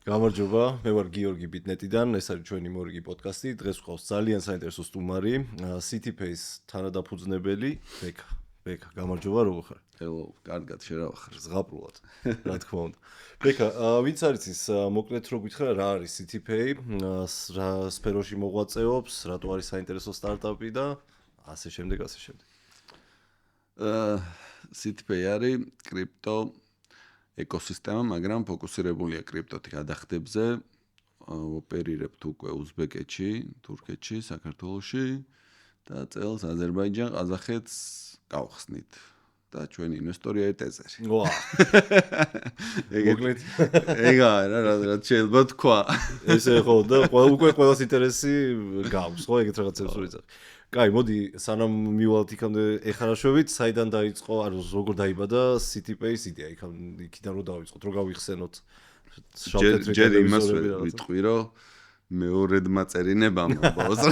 გამარჯობა, მე ვარ გიორგი ბიტნეტიდან, ეს არის ჩვენი მორიგი პოდკასტი. დღეს ვყავს ძალიან საინტერესო სტუმარი, CityPace თანადაფუძნებელი ბექა, გამარჯობა, როგორ ხარ? Hello, კარგად, შენ რა ხარ? ზღაპრულად, რა თქმა უნდა. ბექა, ვინც არის ის მოკლედ რო გითხრა რა არის CityPay, რა სფეროში მოღვაწეობს, რატო არის საინტერესო სტარტაპი და ასე შემდეგ. CityPay არის კრიპტო ეკოსისტემა, მაგრამ ფოკუსირებულია კრიპტოთი გადახდებზე. ოპერირებთ უკვე უზბეკეთში, თურქეთში, საქართველოში და წელს აზერბაიჯან, ყაზახეთს გავხსნით. და ჩვენი ინვესტორია ტეზერი. ვა. მოკლედ ეგა რა შეიძლება თქვა. ესე ხო და უკვე ყველას ინტერესი გავს, ხო, ეგეთ რაღაცებს ვიწერ. კაი, მოდი, სანამ მივალთ იქამდე ეხარაშობით, საიდან დაიწყო, ანუ როგორ დაიბადა CityPay იდეა, იქიდან რო დავიწყოთ, რო გავიხსენოთ. ჯერ იმას ვიტყვი, რომ მეორედ მაწერინებამ ბოლოს.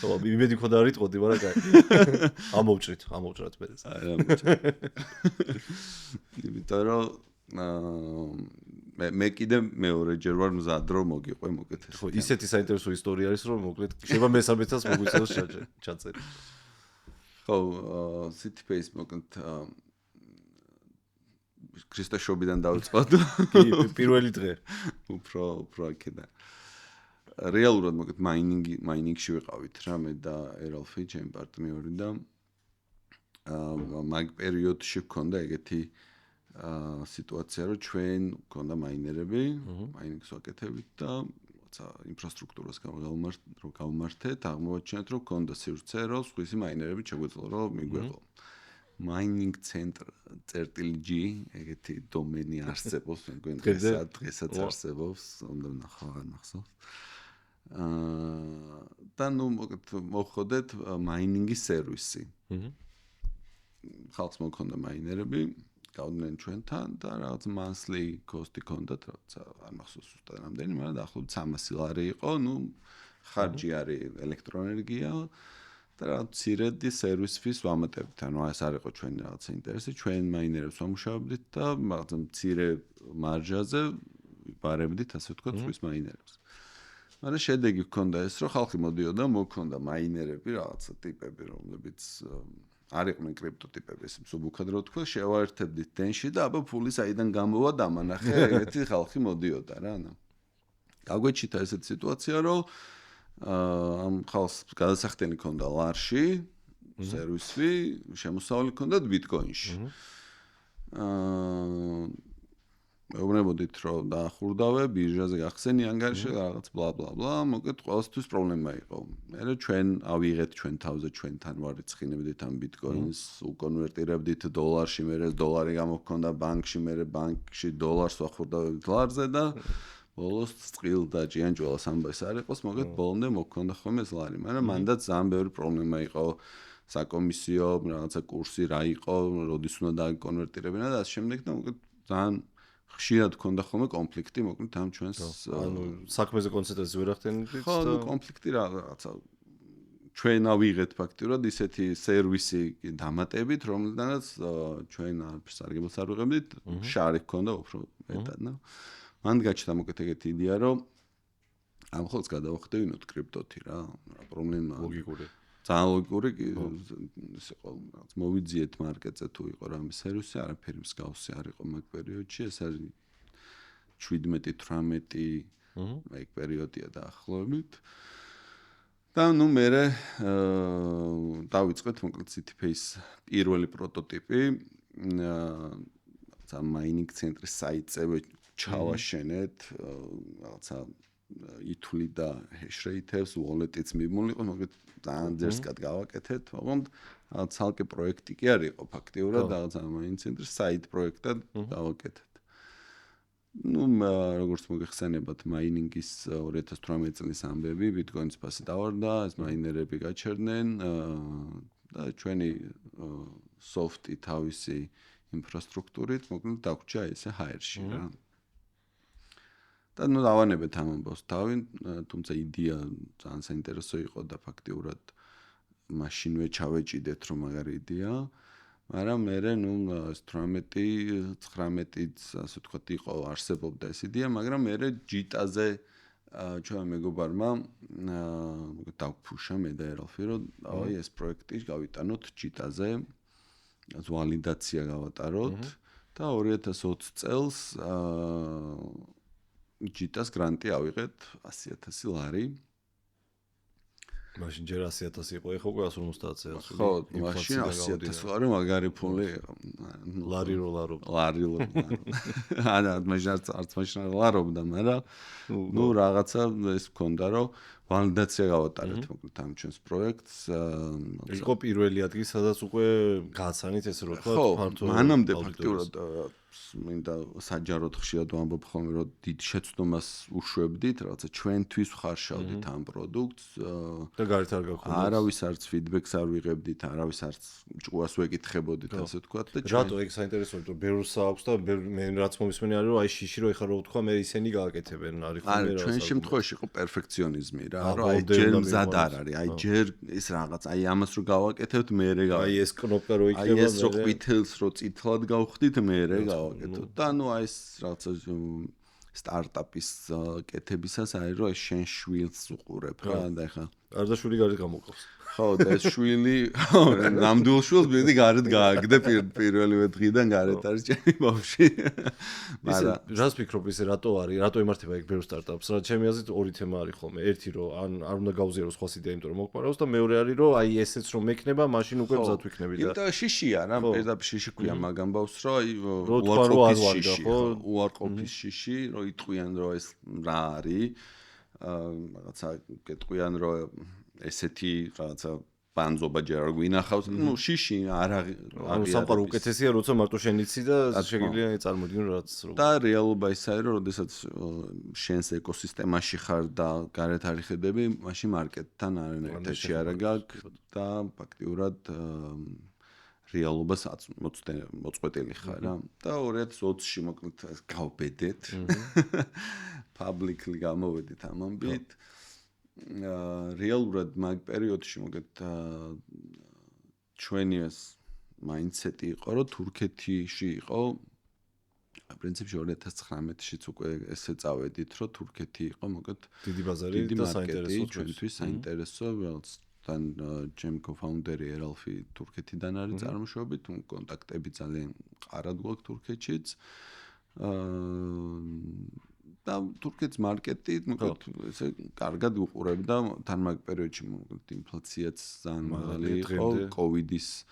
ხო, იმედი მქონდა არ იტყოდი, მაგრამ კაი. ამოვჭრათ მე. აი, ამოვჭრათ. იმიტომ რომ მე კიდე მეორეჯერ ვარ მზად რომ მოგიყვე მოკეთეს. ხო, ისეთი საინტერესო ისტორია არის, რომ მოკლედ შეიძლება მესამეცას მოგვიწევს ჩაწერი. ხო, CityPay მოკლედ ქრისტეშობიდან დავიწყოთ. პირველი დღე. უფრო აქედან. რეალურად მოკლედ მაინინგში ვიყავით რა მე და ერალფი, ჩემი პარტნიორი და მაგ პერიოდში გქონდა ეგეთი სიტუაცია, რომ ჩვენ გქონდა მაინერები, მაინინგს ვაკეთებით და რაცა ინფრასტრუქტურას გავმართეთ, აღმოაჩინეთ, რომ გქონდა სივრცე, რომ სხვისი მაინერები შეგვეძლო, რომ მიგვეღო. Mining Center.g ეგეთი დომენი არსებობს, მე დღესაც არსებობს, უნდა ვნახო აღარ მახსოვს. და ნუ მოხდეთ მაინინგის სერვისი. ხალხს მოქონდა მაინერები, გავდნენ ჩვენთან და რაღაც monthly cost-ი ქონდათ, რაღაცა არ მახსოვს ზუსტად რამდენი, მაგრამ დაახლოებით 300 ლარი იყო, ნუ ხარჯი არის ელექტროენერგია. და რა მცირედი სერვის ფის ვამატებთ, ანუ ეს არ იყო ჩვენი რაღაცა ინტერესი, ჩვენ მაინერებს ვამუშავებდით და რაღაცა მცირე მარჟაზე ვიბარებდით, ასე ვთქვათ, სხვის მაინერებს. მაგრამ შედეგი ჰქონდა ეს, რომ ხალხი მოდიოდა, მოქონდა მაინერები, რაღაცა ტიპები, რომლებიც არ იყვნენ კრიპტო ტიპები, ეს მსუბუქად რო თქვა, შევაერთებდით დენში და აბა ფული საიდან გამოვა დამანახე, ეგეთი ხალხი მოდიოდა რა, ანუ. გაგვეჩითა ესეთი სიტუაცია, რომ ამ ხალხს გადასახდენი ქონდა ლარში, სერვისი, შემოსავალი ქონდათ ბიტკოინში. მეუბნებოდით, რომ დაახურდავე, ბირჟაზე გახსენი ანგარიში, რაღაც ბლა ბლა ბლა, მოკლედ ყველასთვის პრობლემა იყო. მე ჩვენ ავიღეთ ჩვენ თავზე ჩვენთან ვარიცხინებდით ამ ბიტკოინს, უკონვერტირებდით დოლარში, მე დოლარი გამოქონდა ბანკში, მე ბანკში დოლარს ვახურდავებდით ლარზე და ბოლოს წყილ და ჭიანჭველას ამბეს არ იყოს, მოკლედ ბოლომდე მოგქონდა ხოლმე ეს ლარი, მაგრამ მანდაც ძალიან ბევრი პრობლემა იყო, საკომისიო, რაღაცა კურსი რა იყო, როდის უნდა დააკონვერტირებინა და ასე შემდეგ და მოკლედ ძალიან ხშირად ქონდა ხოლმე კონფლიქტი, მოკლედ ამ ჩვენს ანუ საქმეზე კონცენტრაცია ვერ ახდენდით და ხო, კონფლიქტი რაღაცა ჩვენ ავიღეთ ფაქტიურად ისეთი სერვისი დამატებით, რომელთანაც ჩვენ არაფერს არგებელს არ ვიღებდით, შარი ქონდა უფრო მეტად, ნო. მან გაჩნდა მოკეთ ეგეთი იდეა, რომ ამ ხოლმე გადავხდევინოთ კრიპტოთი რა პრობლემა ლოგიკური. ძალიან ლოგიკური ის იყო, რაღაც მოვიძიეთ მარკეტზე თუ იყო რამე სერვისი, არაფერი მსგავსი არ იყო მაგ პერიოდში, ეს არის 17-18 ეგ პერიოდია დაახლოებით. და ნუ მე დავიწყეთ მოკლედ CityPay-ის პირველი პროტოტიპი, რაღაცა მაინინგ ცენტრის საიტზე ჩავაშენეთ, რაღაცა ითვლი და hash rate-ებს, wallet-იც მიმულიყო, მოკლედ ძალიან ძერსკად გავაკეთეთ, მაგრამ ცალკე პროექტი კი არ იყო ფაქტიურად, რაღაცა მაინინგ ცენტრის საით პროექტად დავაკეთეთ. ნუ როგორც მოგეხსენებათ, მაინინგის 2018 წლის ამბები, ბიტკოინის ფასი დავარდა, ეს მაინერები გაჩერდნენ და ჩვენი სოფტი თავისი ინფრასტრუქტურით, მოკლედ დაგვჭა ესე ჰაერში რა. და ნუ დავანებეთ ამ ამბავს თავი, თუმცა იდეა ძალიან საინტერესო იყო და ფაქტიურად მაშინვე ჩავეჭიდეთ, რომ მაგარი იდეა. მაგრამ მე ნუ 18-19-იც ასე ვთქვათ იყო არსებობდა ეს იდეა, მაგრამ მე ჯიტაზე ჩვენ მეგობარმა დავფუშა მე და ერალფი რომ აი ეს პროექტი გავიტანოთ ჯიტაზე, ვალიდაცია გავატაროთ და 2020 წელს ჯიტას გრანტი ავიღეთ 100,000 ლარი. მაშინ ჯერ 100,000 იყო, ეხლა უკვე 150,000. ხო, მაშინ 100,000 ლარი მაგარი ფული იყო. ლარი როლარობდა. ლარი არა, არც მაშინ ლარობდა, მაგრამ ნუ რაღაცა ეს მქონდა, რომ ვალიდაცია გავატარეთ მოკლედ ამ ჩვენს პროექტს. იყო პირველი ადგილი, სადაც უკვე გააცანით ესე რომ თქვა ფართო. ხო, მანამდე ფაქტიურად მინდა საჯაროდ ხშირად ვამბობ ხოლმე, რომ დიდ შეცდომას უშვებდით, რაღაცა ჩვენთვის ვხარშავდით ამ პროდუქტს. და გარეთ არ გაქონდათ. არავის არც ფიდბექს არ ვიღებდით, არავის არც ჭუას ვეკითხებოდით, ასე ვთქვათ და რატო ეგ საინტერესოა, რომ ბერუსა აქვს და მე რაც მომისმენი არის, რომ აი შიში რო ეხლა რო ვთქვა, მე ისინი გააკეთებენ, არის ხოლმე რა. ჩვენ შემთხვევაში იყო პერფექციონიზმი რა, რომ აი ჯერ მზად არ არის, აი ჯერ ეს რაღაც, აი ამას რო გავაკეთებთ, მე აი ეს კნოპკა რო იქნება, აი ეს რო ყვითელს რო წითლად გავხდით, მე გავაკეთოთ და ნუ აი ეს რაღაცა სტარტაპის კეთებისას არის რომ შენ შვილს უყურებ რა და ეხა არდა შვილი გარეთ გამოყავს. ხო და ეს შვილი ნამდვილ შვილს მე გარეთ გააგდე პირველივე დღიდან გარეთ არის ჩემი ბავშვი. მაგრამ რას ფიქრობ ისე რატო არის, რატო იმართება ეგ ბევრ სტარტაპს? რა ჩემი აზრით ორი თემა არის ხოლმე. ერთი რომ არ უნდა გავზიაროს სხვას იდეა, იმიტომ რომ მოგპარავს და მეორე არის რომ აი ესეც რომ მექნება, მაშინ უკვე მზად ვიქნები და იმიტომ შიშია რა, პირდაპირ შიში ქვია მაგამ ბავშვს რომ აი უარყოფის შიში, რომ იტყვიან რომ ეს რა არის. რაღაცა გეტყვიან რომ ესეთი რაღაცა ბანძობა ჯერ არ გვინახავს, ნუ შიში არ ანუ სამყარო უკეთესია, როცა მარტო შენ იცი და შეგიძლია წარმოიდგინო რაც რო. და რეალობა ის არის, რომ როდესაც შენს ეკოსისტემაში ხარ და გარეთ არ იხედები, მაშინ მარკეტთან არანაირ შეარა გაქვს და ფაქტიურად რეალობას მოწყვეტილი ხარ რა. და 2020-ში მოკლედ გავბედეთ. publicly გამოვედით ამ ამბით. რეალურად მაგ პერიოდში მოგეთ ჩვენი ეს მაინდსეტი იყო, რომ თურქეთში იყო პრინციპში 2019-შიც უკვე ესე წავედით, რომ თურქეთი იყო მოგეთ დიდი ბაზარი და საინტერესო ჩვენთვის საინტერესო, რაც თან ჩემ კოფაუნდერი ერალფი თურქეთიდან არის წარმოშობით, კონტაქტები ძალიან მყარად გვაქვს თურქეთშიც. და თურქეთის მარკეტი მოკლედ ესე კარგად უყურებდა თან მაგ პერიოდში მოკლედ ინფლაციაც ძალიან მაღალი იყო, კოვიდის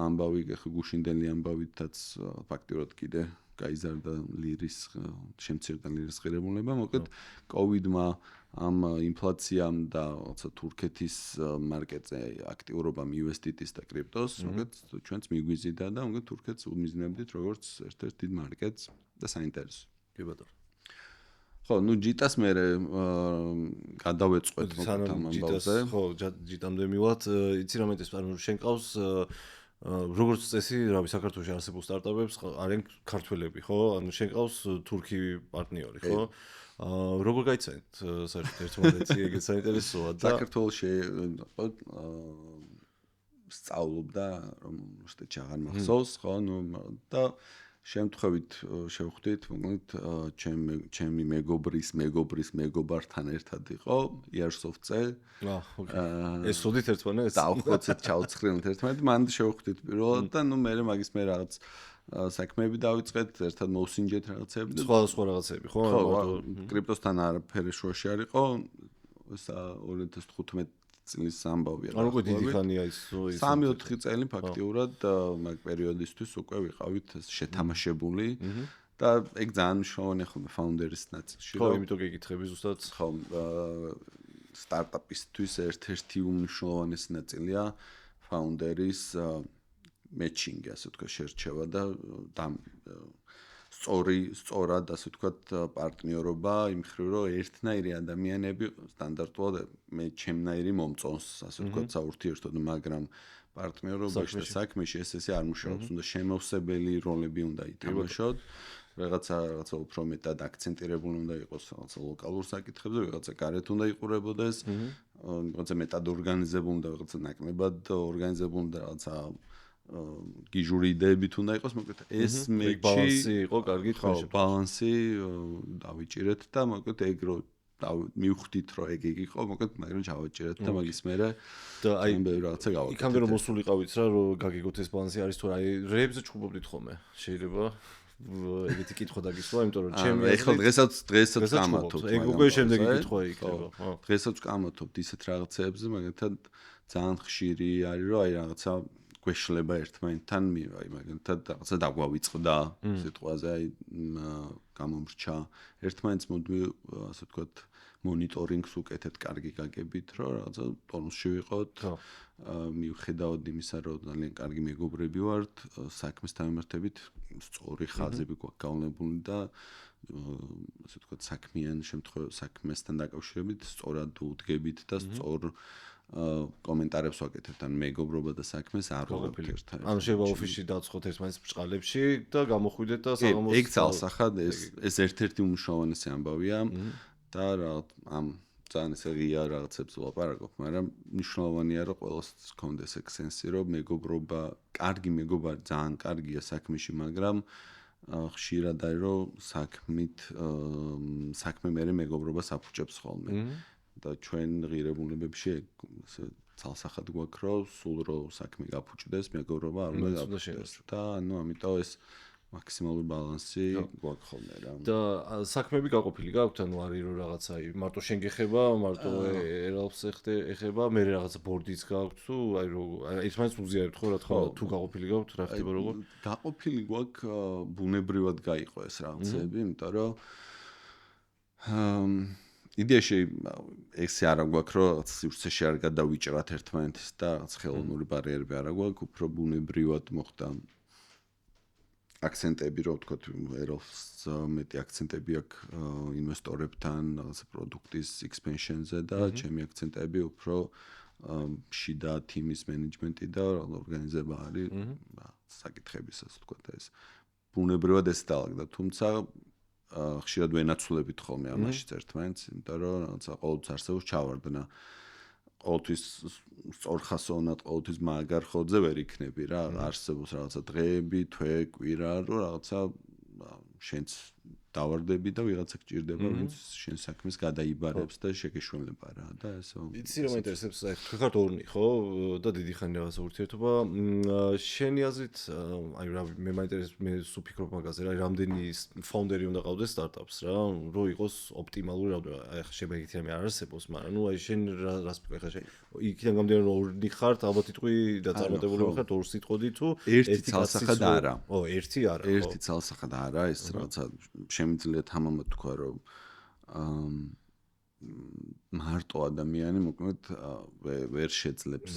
ამბავი, გუშინდელი ამბავითაც ფაქტიურად კიდე გაიზარდა ლირის შემცირდა ლირის ღირებულება, მოკლედ კოვიდმა ამ ინფლაციამ და რაღაცა თურქეთის მარკეტზე აქტიურობამ USDT-ს და კრიპტოს, მოკლედ ჩვენც მიგვიზიდა და მოკლედ თურქეთს უმიზნებდით როგორც ერთ-ერთ დიდ მარკეტს და საინტერესო. კი ბატონო. ხო, ნუ ჯიტას მე გადავეწყვეთ მოკლედ ამ ამბავზე. ხო, ჯიტამდე მივალთ, იცი რა მეტეს, ანუ შენ ყავს როგორც წესი, რავი, საქართველოში არსებულ სტარტაპებს არიან ქართველები, ხო? ანუ შენ ყავს თურქი პარტნიორი, ხო? როგორ გაიცანით საერთოდ ერთმანეთი, ეგეც საინტერესოა და საქართველოში სწავლობდა, რომ უშტეჩი აღარ მახსოვს, ხო? ნუ და შემთხვევით შევხვდით, მოკლედ ჩემი მეგობართან ერთად იყო Airsoft-ზე. ეს სოდით ერთმანეთს? დავხვეცეთ, ჩავცხრილეთ ერთმანეთს, მან შევხვდით პირველად და ნუ მე მაგის მე რაღაც საქმეები დავიწყეთ, ერთად მოვსინჯეთ რაღაცები და სხვა რაღაცები, ხო? კრიპტოსთან არაფერი შუაში არ იყო. 2015 წლის ამბავია. ანუ უკვე დიდი ხანია ის 3-4 წელი ფაქტიურად მაგ პერიოდისთვის უკვე ვიყავით შეთამაშებული და ეგ ძალიან მნიშვნელოვანია ხოლმე ფაუნდერის ნაწილში. ხო, იმიტომ გეკითხები ზუსტად. ხო, სტარტაპისთვის ერთ-ერთი უმნიშვნელოვანესი ნაწილია ფაუნდერის matching-ი, ასე ვთქვათ, შერჩევა და სწორად, ასე ვთქვათ, პარტნიორობა იმ ხრივ, რომ ერთნაირი ადამიანები სტანდარტულად მე ჩემნაირი მომწონს, ასე ვთქვათ, საურთიერთოდ, მაგრამ პარტნიორობაში და საქმეში ესე არ მუშაობს, უნდა შემავსებელი როლები უნდა ითამაშოთ. რაღაცა უფრო მეტად აქცენტირებული უნდა იყოს რაღაცა ლოკალურ საკითხებზე, რაღაცა გარეთ უნდა იყურებოდეს, რაღაცა მეტად ორგანიზებული უნდა, რაღაცა ნაკლებად ორგანიზებული უნდა, რაღაცა გიჟური იდეებით უნდა იყოს, მოკლედ ეს მეჩი ბალანსი იყო კარგი თქვენ ხო, ბალანსი დავიჭირეთ და მოკლედ ეგ რო მივხვდით რომ ეგ იყო, მოკლედ მაგრამ ჩავაჭირეთ და მაგის მერე და აი ბევრი რაღაცა გავაკეთეთ. იქამდე რომ მოსულიყავით რა, რომ გაგიგოთ ეს ბალანსი არის თუ რა, აი რეებზე ჩხუბობდით ხოლმე. შეიძლება ეგეთი კითხვა დაგისვა, იმიტომ რომ ჩემი ეხლა დღესაც გამართობთ. ეგ უკვე შემდეგი კითხვა იქნება. ხო. დღესაც გამართობთ ისეთ რაღაცეებზე, მაგალითად ძალიან ხშირი არის რომ აი რაღაცა გვეშლება ერთმანეთთან, აი მაგალითად რაღაცა დაგვავიწყდა სიტყვაზე, აი გამომრჩა. ერთმანეთს მოდმე ასე ვთქვათ მონიტორინგს უკეთებთ კარგი გაგებით, რომ რაღაცა ტონუსში ვიყოთ. მიუხედავად იმისა, რომ ძალიან კარგი მეგობრები ვართ, საქმესთან მიმართებით სწორი ხაზები გვაქვს გავნებული და ასე ვთქვათ საქმიან შემთხვევაში საქმესთან დაკავშირებით სწორად უდგებით და სწორ კომენტარებს ვაკეთებთ, ან მეგობრობა და საქმეს არ ვუღებთ ერთად. ანუ შეიძლება ოფისში დავცხოთ ერთმანეთის ბრჭყალებში და გამოხვიდეთ და საღამოს ეგ ძალსახად ეს ერთ-ერთი უმნიშვნელოვანესი ამბავია და რა ამ ძალიან ესე ღია რაღაცებს ვლაპარაკობ, მაგრამ მნიშვნელოვანია რომ ყველას გქონდეს ეგ სენსი, რომ მეგობრობა, კარგი მეგობარი ძალიან კარგია საქმეში, მაგრამ ხშირად არის რომ საქმე მერე მეგობრობას აფუჭებს ხოლმე. და ჩვენ ღირებულებებში ესე ძალსახად გვაქვს რომ სულ რო საქმე გაფუჭდეს, მეგობრობა არ უნდა გაფუჭდეს და ანუ ამიტომ ეს მაქსიმალური ბალანსი გვაქვს ხოლმე რა. და საქმეები გაყოფილი გაქვთ, ანუ არის რომ რაღაცა მარტო შენ გეხება, მარტო ერალს ეხება, მე რაღაცა ბორდიც გაქვთ თუ აი რომ ერთმანეთს უზიარებთ ხო რა თქმა უნდა, თუ გაყოფილი გაქვთ, რა ხდება როგორ? გაყოფილი გვაქვს ბუნებრივად გაიყო ეს რაღაცები, იმიტომ რომ იდეაში ესე არა გვაქვს რომ სივრცეში არ გადავიჭრათ ერთმანეთის და რაღაც ხელოვნური ბარიერები არა გვაქვს, უფრო ბუნებრივად მოხდა აქცენტები, რომ ვთქვათ, ეროს მეტი აქცენტები აქვს ინვესტორებთან, რაღაც პროდუქტის expansion-ზე და ჩემი აქცენტები უფრო შიდა თიმის მენეჯმენტი და ორგანიზება არის საკითხების, ასე ვთქვათ, ეს ბუნებრივად ეს დაალაგდა, თუმცა ხშირად ვენაცვლებით ხოლმე ამაშიც ერთმანეთს, იმიტომ რომ რაღაცა ყოველთვის არსებობს ჩავარდნა. ყოველთვის სწორხასოვნად, ყოველთვის მაგარ ხოძე ვერ იქნები რა, არსებობს რაღაცა დღეები, თვე, კვირა, რომ რაღაცა შენც დავარდები და ვიღაცა გჭირდება, ვინც შენ საქმეს გადაიბარებს და შეგეშველება რა და ესო. იცი რომ ინტერესებს, აი თქვენ ორნი ხო და დიდი ხანი რაღაცა ურთიერთობა. შენი აზრით, აი რა მე მაინტერესებს, მე სუფიქრობ მაგაზე რა, რამდენი ფაუნდერი უნდა ყავდეს სტარტაპს რა, რომ იყოს ოპტიმალური რა, აი ხა შეიძლება იგივე რამე არ არსებობს, მაგრამ ნუ აი შენ რას პიკე ხა შენ იქიდან გამომდინარე რომ ორნი ხართ, ალბათ იტყვი და წარმატებული ხართ, ორს იტყოდი თუ ერთი ძალსახად არა. ო, ერთი არა. ერთი ძალსახად არა, ეს რაღაცა შემიძლია თამამად თქვა რომ მარტო ადამიანი მოკლედ ვერ შეძლებს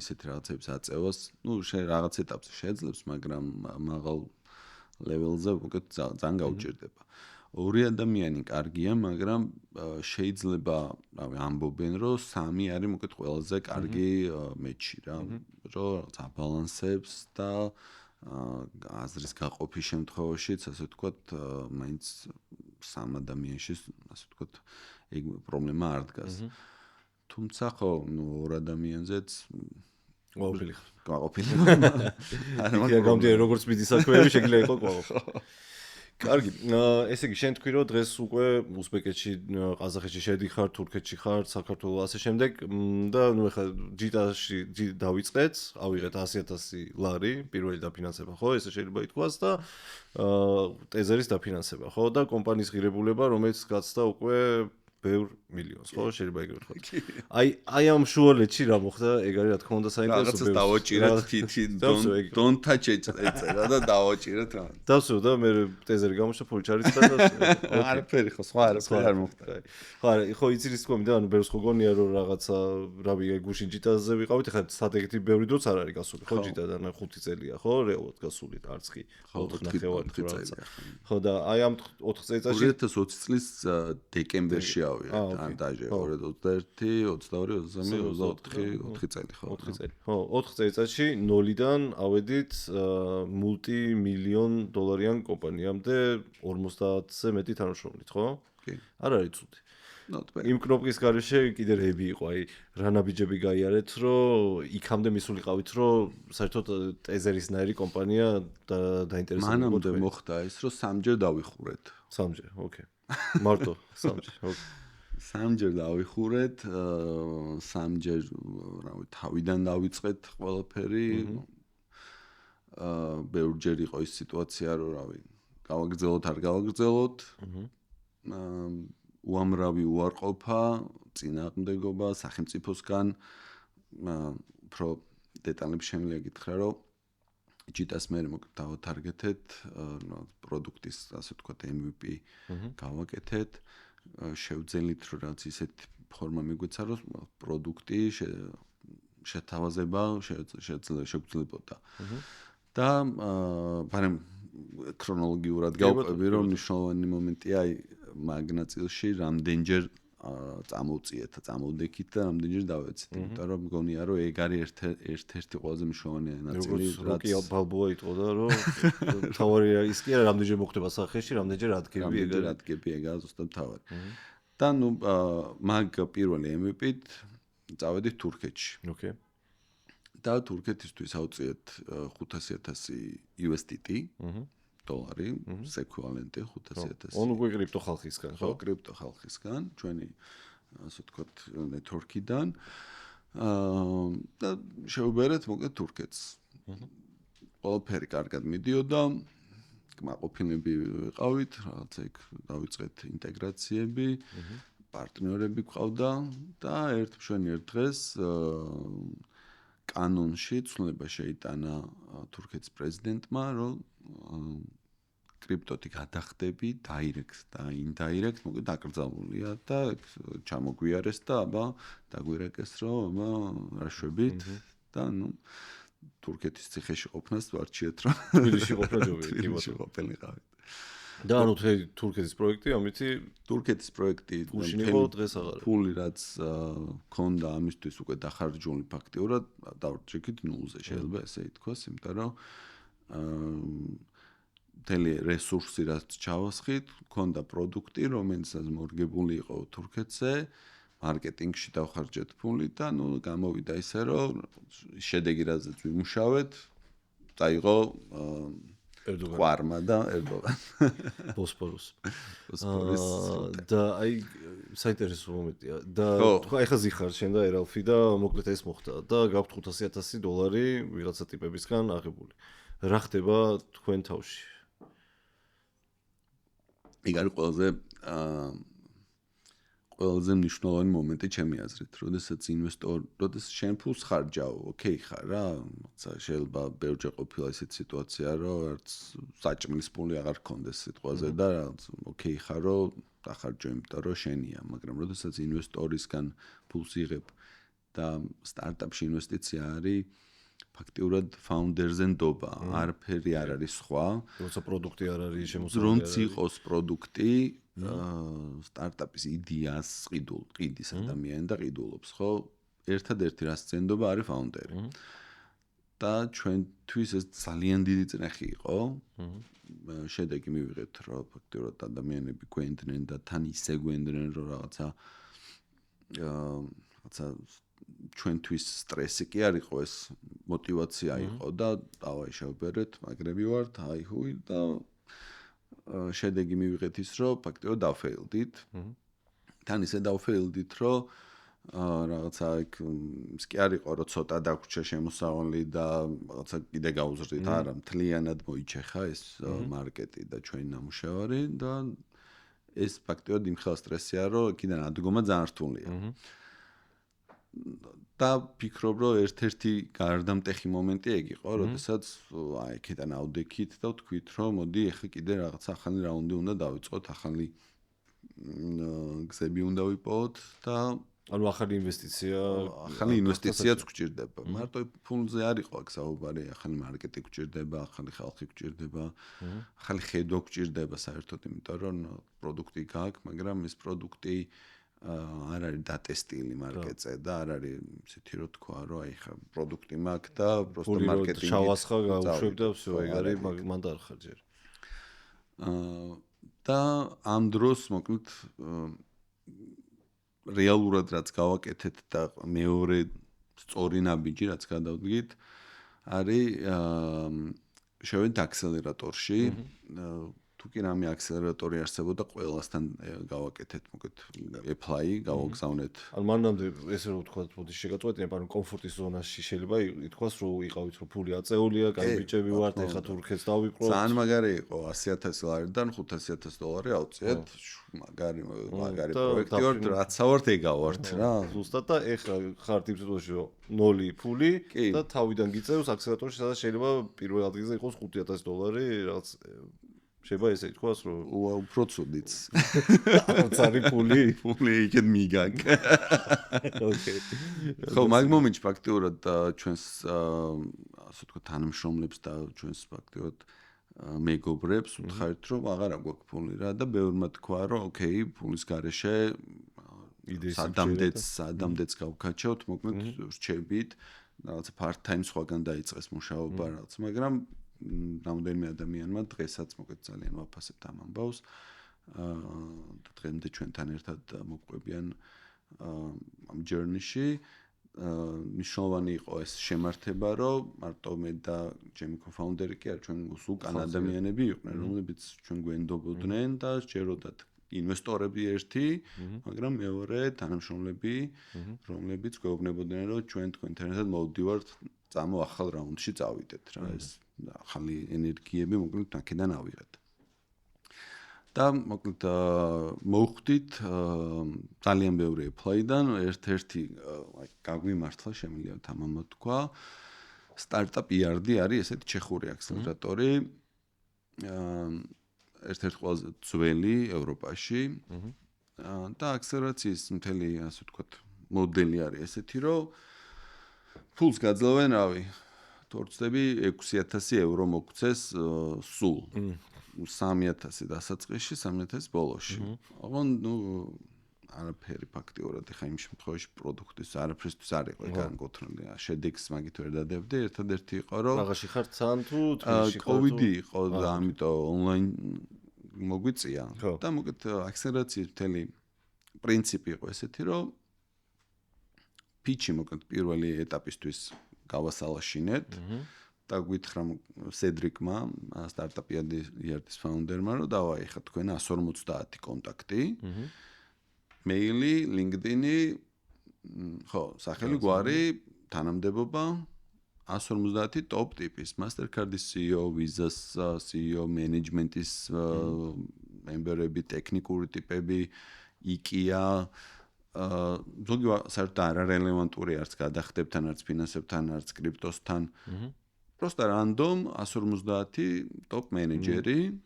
ისეთ რაღაცებს აწევას. ნუ შენ რაღაც ეტაპზე შეძლებს, მაგრამ მაღალ ლეველზე მოკლედ ძალიან გაუჭირდება. ორი ადამიანი კარგია, მაგრამ შეიძლება, რავი, ამბობენ რომ სამი არის მოკლედ ყველაზე კარგი მეჩი რა, რომ რაღაც აბალანსებს და აზრის გაყოფის შემთხვევაშიც, ასე ვთქვათ, მაინც სამ ადამიანში, ასე ვთქვათ, ეგ პრობლემა არ დგას. თუმცა ხო, ნუ ორ ადამიანზეც გაყოფილი ხარ. გაყოფილი. იქიდან გამომდინარე როგორც მიდის საქმეები შეიძლება იყო გაყოფილი. კარგი, ესე იგი შენ თქვი რომ დღეს უკვე უზბეკეთში, ყაზახეთში შედიხარ, თურქეთში ხარ, საქართველოს ასე შემდეგ და ნუ ეხლა ჯიტაში დავიწყეთ, ავიღეთ 100,000 ლარი, პირველი დაფინანსება, ხო, ესე შეიძლება ითქვას და ტეზერის დაფინანსება, ხო, და კომპანიის ღირებულება, რომელიც გაცდა უკვე ბევრ მილიონს, ხო, შეიძლება ეგრე ვთქვა. აი ამ შუალედში რა მოხდა, ეგ არის რა თქმა უნდა საინტერესო. რაღაცას დავაჭირეთ თითი, don't touch it ეწერა და დავაჭირეთ რა. დავსვო და მე ტეზერი გამოშვა ფული ჩარიცხა და არაფერი ხო, სხვა არაფერი არ მოხდა. ხო, იცი რის თქმა უნდა, ანუ ბევრს ხო გონია რომ რაღაცა, რავი, გუშინ ჯიტაზე ვიყავით, ხა სტრატეგიათი ბევრი დროც არ არის გასული, ხო, ჯიტადან 5 წელია, ხო, რეალურად გასული არც კი 4 ნახევარი რაღაცა. ხო და აი ამ 4 წელიწადში 2020 წლის დეკემბერში ან დაჟე 2021, 22, 23, 24 წელი ხო. 4 წელი. ხო, 4 წელიწადში 0-დან ავედით მულტიმილიონ დოლარიან კომპანიამდე 50-ზე მეტი თანამშრომლით, ხო? კი. არ არის ცუდი. Not bad. იმ კნოპკის გარეშე კიდე რეები იყო, აი რა ნაბიჯები გაიარეთ, რომ იქამდე მისულიყავით, რომ საერთოდ ტეზერისნაირი კომპანია დაინტერესებული იყო. მანამდე მოხდა ის, რომ სამჯერ დავიხურეთ. სამჯერ, ოკეი. მარტო სამჯერ, ოკეი. სამჯერ დავიხურეთ, სამჯერ რავი, თავიდან დავიწყეთ ყველაფერი. ბევრჯერ იყო ის სიტუაცია, რომ რავი, გავაგრძელოთ, არ გავაგრძელოთ. უამრავი უარყოფა, წინააღმდეგობა სახელმწიფოსგან, უფრო დეტალებში შემიძლია გითხრა, რომ ჯიტას მე დავთარგეთეთ, პროდუქტის, ასე ვთქვათ, MVP გავაკეთეთ, შევძელით, რომ რაც ისეთ ფორმა მიგვეცა, რომ პროდუქტი შეთავაზება შეგვძლებოდა. და მაგრამ ქრონოლოგიურად გავყვები, რომ მნიშვნელოვანი მომენტია აი მაგ ნაწილში რამდენჯერ წამოვდექით და რამდენჯერ დავეცეთ. იმიტომ რომ მგონია რომ ეგ არის ერთ-ერთი ყველაზე მნიშვნელოვანი ნაწილი, რაც როკი ბალბოა იტყოდა, რომ თავარი ის კი არა რამდენჯერ მოხდება სახეში, რამდენჯერ ადგები, ეგაა ზუსტად თავარი. და ნუ მაგ პირველი MVP-ით წავედით თურქეთში. ოკეი. და თურქეთისთვის ავწიეთ 500,000 USDT. დოლარი, ეკვივალენტი 500,000. ანუ უკვე კრიპტო ხალხისგან, ხო? კრიპტო ხალხისგან, ჩვენი ასე ვთქვათ, ნეტვორკიდან. და შევბერეთ მოკლედ თურქეთს. ყველაფერი კარგად მიდიოდა. კმაყოფილები ვიყავით, რაღაც ეგ დავიწყეთ ინტეგრაციები, პარტნიორები გვყავდა და ერთ დღეს კანონში ცვლილება შეიტანა თურქეთის პრეზიდენტმა, რომ კრიპტოთი გადახდები direct და indirect, მოკლედ დაკრძალულია და ჩამოგვიარეს და აბა დაგვირეკეს, რომ აბა რა შვებით და ნუ თურქეთის ციხეში ყოფნას ვარჩიეთ, რომ თბილისში ყოფნა ჯობია, კი თბილისში ყოფილიყავით. და ანუ თურქეთის პროექტი ამითი თურქეთის პროექტი ფულშინიყო დღეს აღარ. ფული რაც ქონდა ამისთვის უკვე დახარჯული ფაქტიურად დავრჩიქით ნულზე შეიძლება ესე ითქვას, იმიტომ რომ მთელი რესურსი რაც ჩავასხით, ქონდა პროდუქტი, რომელიც მორგებული იყო თურქეთზე, მარკეტინგში დავხარჯეთ ფული და ნუ გამოვიდა ისე, რომ შედეგი რაზეც ვიმუშავეთ, დაიღო ყვარმა და ერდოგან. ბოსფორუს. და აი საინტერესო მომენტია. და თქვა ეხლა ზიხარ შენ და ერალფი და მოკლედ ეს მოხდა და გაქვთ 500,000 დოლარი ვიღაცა ტიპებისგან აღებული. რა ხდება თქვენ თავში? ეგ არის ყველაზე მნიშვნელოვანი მომენტი ჩემი აზრით, როდესაც შენ ფულს ხარჯავ, ოკეი ხარ რა, შეიძლება ბევრჯერ ყოფილა ისეთ სიტუაცია, რომ არც საჭმლის ფული აღარ გქონდეს სიტყვაზე და ოკეი ხარ, რომ დახარჯო, იმიტომ რომ შენია, მაგრამ როდესაც ინვესტორისგან ფულს იღებ და სტარტაპში ინვესტიცია არის ფაქტიურად ფაუნდერზე ნდობა, არაფერი არ არის სხვა. როცა პროდუქტი არ არის შემოსული. რომც იყოს პროდუქტი, სტარტაპის იდეას ყიდის ადამიანი და ყიდულობს, ხო? ერთადერთი რაც ზენდობა არის ფაუნდერი. და ჩვენთვის ეს ძალიან დიდი წნეხი იყო. შედეგი მივიღეთ, რომ ფაქტიურად ადამიანები გვენდნენ და თან ისე გვენდნენ, რომ რაღაცა ჩვენთვის სტრესი კი არ იყო ეს, мотивация იყო და დავაი შევბერეთ, მაგრები ვართ, აი ჰუი და შედეგი მივიღეთ ის, რომ ფაქტიურად დავფეილდით. თან ისე დავფეილდით, რომ რაღაცა ის კი არ იყო, რომ ცოტა დაგვრჩა შემოსავალი და რაღაცა კიდე გავუზრდით, არა, მთლიანად მოიჩეხა ეს მარკეტი და ჩვენი ნამუშევარი და ეს ფაქტიურად იმ ხელ სტრესია, რომ კიდე ადგომა ძალიან რთულია. და ფიქრობ, რომ ერთ-ერთი გარდამტეხი მომენტი ეგ იყო, როდესაც აი აქედან ავდექით და ვთქვით, რომ მოდი ახლა კიდე რაღაც ახალი რაუნდი უნდა დავიწყოთ, ახალი გზები უნდა ვიპოვოთ და ანუ ახალი ინვესტიციაც გვჭირდება. მარტო ფულზე არ იყო აქ საუბარი, ახალი მარკეტი გვჭირდება, ახალი ხალხი გვჭირდება, ახალი ხედვა გვჭირდება საერთოდ, იმიტომ რომ პროდუქტი გააქვს, მაგრამ ეს პროდუქტი არ არის დატესტილი მარკეტზე და არ არის ისეთი რო თქვა, რომ აი ხა პროდუქტი მაქვს და პროსტო მარკეტინგი ჩავასხა, გავუშვებ და всё, ეგ არის მანდ არ ხარ ჯერ. და ამ დროს მოკლედ რეალურად რაც გავაკეთეთ და მეორე სწორი ნაბიჯი რაც გადავდგით არის შევედით აქსელერატორში თუ კი რამე აქსელერატორი არსებობდა ყველასთან გავაკეთეთ მოკლედ apply გავაგზავნეთ ან მანამდე ესე რომ ვთქვა ბოდიში შეგაწყვეტინებ ანუ კომფორტის ზონაში შეიძლება ითქვას რომ იყავით რომ ფული აწეულია, კაი ბიჭები ვართ, ეხლა თურქეთს დავიპყრობთ. ძალიან მაგარი იყო 100,000 ლარიდან $500,000 ავწიეთ. მაგარი პროექტი ვარ, რაც ავართ ეგავართ რა. ზუსტად და ეხლა ხართ იმ სიტუაციაში რომ 0 ფული და თავიდან გიწევს აქსელერატორში სადაც შეიძლება პირველ ადგილზე იყოს $5,000 რაღაც შეიძლება ესე ითქვას რომ უფრო ცუდიც. აუცარი ფული იქეთ მიგაკ. ოკეი. ხო, მაგ მომენტში ფაქტიურად ჩვენს ასე ვთქვათ თანამშრომლებს და ჩვენს ფაქტიურად მეგობრებს ვთხარით რომ აღარა გვაქვს ფული რა და ბევრმა თქვა რომ ოკეი, ფულის გარეშე სადამდეც გავქაჩავთ, მოკლედ რჩებით, რაღაც part time სხვაგან დაიწყეს მუშაობა რაღაც, მაგრამ რამდენიმე ადამიანმა დღესაც მოკლედ ძალიან ვაფასებთ ამ ამბავს. და დღემდე ჩვენთან ერთად მოყვებიან ამ journey-ში. მნიშვნელოვანი იყო ეს შემართება, რომ მარტო მე და ჩემი co-founder-ი კი არ ჩვენ უკან ადამიანები იყვნენ, რომლებიც ჩვენ გვენდობოდნენ და სჯეროდათ ინვესტორები ერთი, მაგრამ მეორე თანამშრომლები, რომლებიც გვეუბნებოდნენ, რომ ჩვენ თქვენთან ერთად მოვდივართ, წამო ახალ რაუნდში წავიდეთ რა ეს ახალი ენერგიები მოკლედ აქედან ავიღეთ. და მოკლედ მოვხვდით ძალიან ბევრი apply-დან ერთ-ერთი გაგვიმართლა შემიძლია თამამად თქვა startup ERD არის ესეთი ჩეხური აქსელერატორი ერთ-ერთი ყველაზე ძველი ევროპაში და აქსელერაციის მთელი ასე ვთქვათ მოდელი არის ესეთი რომ ფულს გაძლევენ რავი თორცდები €6,000 მოგცეს სულ 3,000 დასაწყისში, 3,000 ბოლოში. ოღონ ნუ არაფერი ფაქტიურად ეხა იმ შემთხვევაში პროდუქტის არაფრისთვის არ იყო განკუთვნილი. შედეგს მაგით ვერ დადებდი, ერთადერთი იყო რომ რაღაცი ხარ თან თუ თბილისში ხარ. COVID-ი იყო და ამიტომ ონლაინ მოგვიწია და მოგეთ აქსელერაციის მთელი პრინციპი იყო ესეთი რომ pitch-ი მოგეთ პირველი ეტაპისთვის გავასალაშინეთ. და გითხრა სედრიკმა, სტარტაპ ERD-ის ფაუნდერმა, რომ დავაი ხა თქვენ 150 კონტაქტი. მეილი, LinkedIn-ი, ხო, სახელი გვარი, თანამდებობა 150 ტოპ ტიპის, Mastercard-ის CEO, Visa-ს CEO, მენეჯმენტის მემბერები, ტექნიკური ტიპები, IKEA ზოგი საერთოდ არარელევანტური არც გადახდებთან, არც ფინანსებთან, არც კრიპტოსთან. Просто random 150 ტოპ მენეჯერი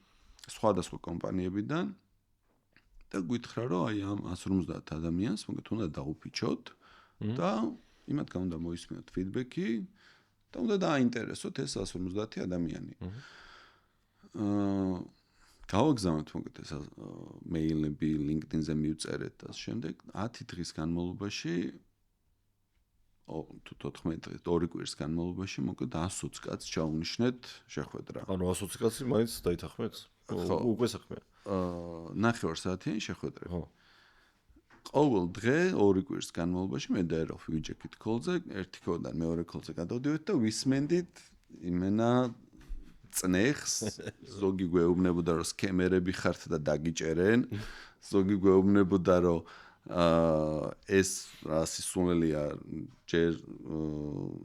სხვადასხვა კომპანიებიდან და გითხრა რომ აი ამ 150 ადამიანს მოგეთ უნდა დაუფიჩოთ და იმათგან უნდა მოისმინოთ ფიდბექი და უნდა დააინტერესოთ ეს 150 ადამიანი. გავაგზავნეთ მოგეთ ეს მეილები LinkedIn-ზე მივწერეთ და შემდეგ 10 დღის განმავლობაში თუ 14 დღის 2 კვირის განმავლობაში მოკლედ 120 კაცს ჩაუნიშნეთ შეხვედრა. ანუ 120 კაცი მაინც დაითანხმეთ? უკვე საქმეა. 9 საათიანი შეხვედრა. ხო. ყოველ დღე 2 კვირის განმავლობაში მე და ეროფ ვიჯექით კოლზე, ერთი კოლიდან მეორე კოლზე გადავდივით და ვისმენდით იმენა წნეხს, ზოგი გვეუბნებოდა რომ სკემერები ხართ და დაგიჭერენ, ზოგი გვეუბნებოდა რომ ეს რა სისულელია ჯერ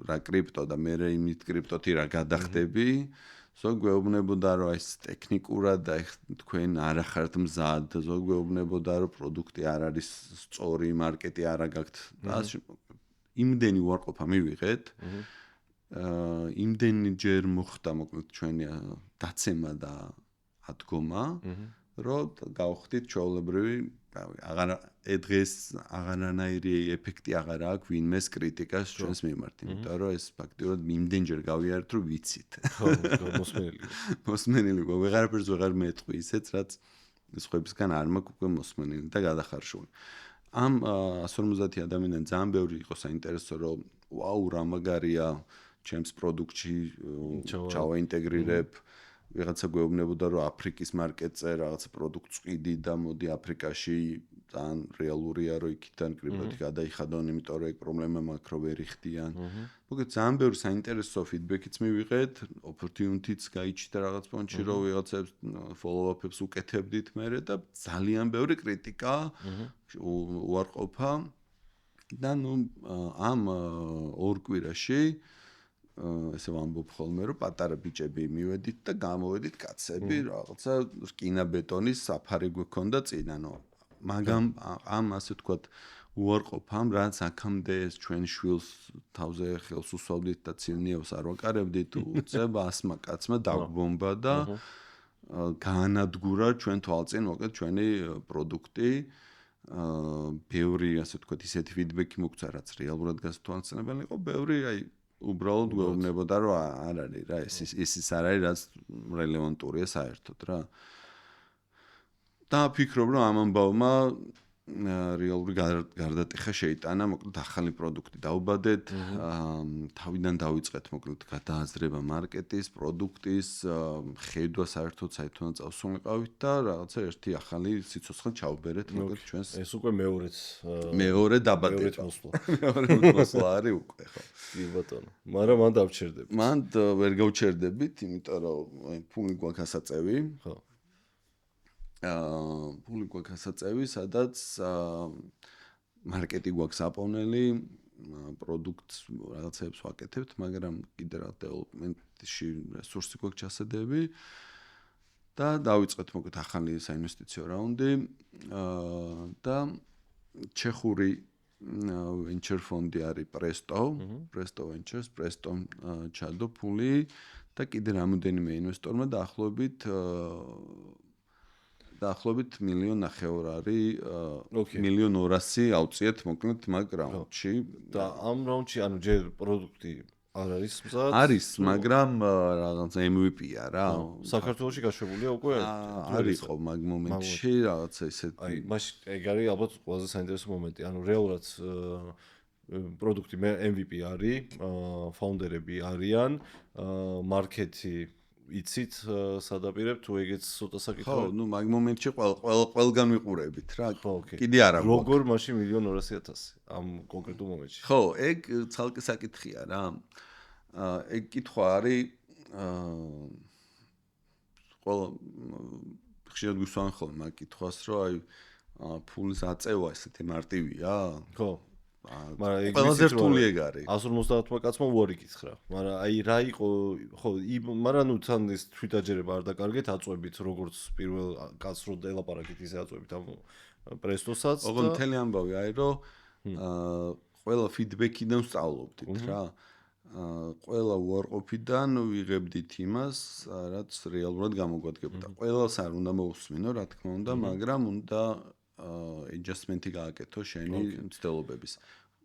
რა კრიპტო და მე იმით კრიპტოთი რა გადახდები ზოგი გვეუბნებოდა რომ ეს ტექნიკურად და თქვენ არ ახართ მზად ზოგი გვეუბნებოდა რომ პროდუქტი არ არის სწორი მარკეტი არ აგაქვთ და იმდენი უარყოფა მივიღეთ იმდენი ჯერ მოხდა მოკლედ ჩვენი დაცემა და ადგომა რომ გავხდით ჩვეულებრივი აღარა დღეს აღარანაირი ეფექტი აღარ აქვს ვინმეს კრიტიკას ჩვენს მიმართ, იმიტომ რომ ეს ფაქტიურად იმდენჯერ გავიარეთ, რომ ვიცით. ხო, მოსმენილი. მოსმენილი გო, ვეღარაფერს ვეღარ მეტყვი ისეც, რაც სხვებისგან არ მაქვს უკვე მოსმენილი და გადახარშული. ამ 150 ადამიანიდან ძალიან ბევრი იყო საინტერესო, რომ ვაუ, რა მაგარია ჩემს პროდუქტში ჩავაინტეგრირებ ვიღაცა გვეუბნებოდა რომ აფრიკის მარკეტზე რაღაც პროდუქტს ყიდი და მოდი აფრიკაში ძალიან რეალურია რომ იქიდან კრიპტოთი გადაიხადონ, იმიტომ რომ ეგ პრობლემა მაქვს რომ ვერ იხდიან. მოგეთ ძალიან ბევრი საინტერესო ფიდბექიც მივიღეთ, opportunity-ც გაიჩნდა რაღაც პონჩი რომ ვიღაცებს follow-up-ებს უკეთებდით მერე და ძალიან ბევრი კრიტიკა უარყოფა და ნუ ამ ორ კვირაში ესე ვამბობ ხოლმე რომ პატარა ბიჭები მივედით და გამოვედით კაცები რაღაცა რკინა-ბეტონის საფარი გვქონდა წინ ანუ მაგრამ ამ ასე ვთქვათ უარყოფამ რაც აქამდე ეს ჩვენ შვილს თავზე ხელს უსვავდით და ცილნიავს არ ვაკარებდით უცებ 100 კაცმა დაგვბომბა და გაანადგურა ჩვენ თვალწინ მოკლედ ჩვენი პროდუქტი ბევრი ასე ვთქვათ ისეთი ფიდბექი მოგცა რაც რეალურად გასათვალისწინებელი იყო ბევრი აი უბრალოდ გვეუბნებოდა რომ არ არის რა ეს არ არის რაც რელევანტურია საერთოდ რა და ფიქრობ რომ ამ ამბავმა რეალური გარდატეხა შეიტანა მოკლედ ახალი პროდუქტი დაუბადეთ თავიდან დავიწყეთ მოკლედ გადააზრება მარკეტის პროდუქტის ხედვა საერთოდ საერთოდ წავსულიყავით და რაღაცა ერთი ახალი სიცოცხლე ჩავბერეთ მოკლედ ჩვენს ეს უკვე მეორე დაბადება მეორე მოსვლა არის უკვე ხო კი ბატონო მაგრამ მან დავჩერდებით მან ვერ გავჩერდებით იმიტომ რომ ფული გვაქვს ასაწევი ხო ფული გვაქვს ასაწევი, სადაც მარკეტი გვაქვს აპონელი, პროდუქტს რაღაცებს ვაკეთებთ, მაგრამ კიდე რა დეველოპმენტში რესურსი გვაქვს ჩასადები და დავიწყეთ მოკლედ ახალი საინვესტიციო რაუნდი და ჩეხური venture ფონდი არის Presto Ventures, Presto ჩადო ფული და კიდე რამოდენიმე ინვესტორმა დაახლოებით დაახლოებით 1.5 მილიონ არის 1.2 მილიონ ავწიეთ მოკლედ მაგ რაუნდში და ამ რაუნდში ანუ ჯერ პროდუქტი არ არის მზად არის მაგრამ რაღაც MVP-ა რა საქართველოში გაშვებულია უკვე არ იყო მაგ მომენტში რაღაცა ისეთი აი მაშინ ეგ არის ალბათ ყველაზე საინტერესო მომენტი ანუ რეალურად პროდუქტი MVP არის ფაუნდერები არიან მარკეტი იცით სადაპირებ თუ ეგეც ცოტა საკითხი ხო ნუ მაგ მომენტში ყველგან ვიყურებით რა კიდე არა როგორ მაშინ 1.200.000 ამ კონკრეტულ მომენტში ხო ეგ ცალკე საკითხია რა ეგ კითხვა არის ყველა ხშირად გვისვან ხოლმე მაგ კითხვას რომ აი ფულის აწევა ესეთი მარტივია ხო მაგრამ ეგ ყველაზე რთული ეგ არის 150 კაცმა უარი გითხრა მაგრამ აი რა იყო ხო მაგრამ ნუ თან ეს თვითაჯერება არ დაკარგეთ აწვევით როგორც პირველ კაცს რო ელაპარაკით ისე აწვევით ამ პრესტოსაც და ოღონდ მთელი ამბავი არის რომ ყველა ფიდბექიდან ვსწავლობდით რა ყველა უარყოფიდან ვიღებდით იმას რაც რეალურად გამოგვადგებოდა ყველას არ უნდა მოусმინო რა თქმა უნდა მაგრამ უნდა adjustment-ი გააკეთო შენი მცდელობების.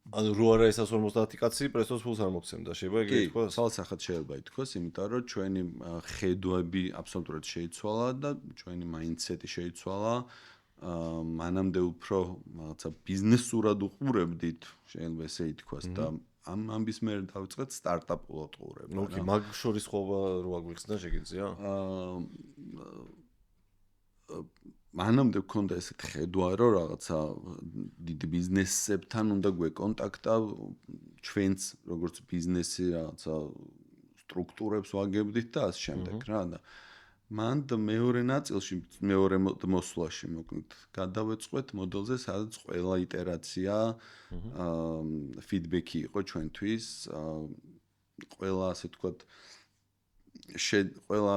ანუ რო არა ეს 150 კაცი პრესტოს ფულს არ მოგცემდა, შეიძლება ეგ ითქვას? კი, სალსახად შეიძლება ითქვას, იმიტომ რომ ჩვენი ხედვები აბსოლუტურად შეიცვალა და ჩვენი mindset-ი შეიცვალა. მანამდე უფრო რაღაცა ბიზნესურად უყურებდით, შეიძლება ესე ითქვას და ამ ამბის მერე დავიწყეთ სტარტაპულად ყურება. ოკეი, მაგ შორის ხოვა რო აგვიხსნა შეგიძლია? მანამდე გქონდა ესეთ ხედვა რომ რაღაცა დიდი ბიზნესებთან უნდა გვეკონტაქტა ჩვენც როგორც ბიზნესი რაღაცა სტრუქტურებს ვაგებდით და ასე შემდეგ რა და მან მეორე ნაწილში მეორე მოსვლაში მოკლედ გადავეწყვეთ მოდელზე სადაც ყველა iterაცია ფიდბექი იყო ჩვენთვის ყველა ასე ვთქვათ ყველა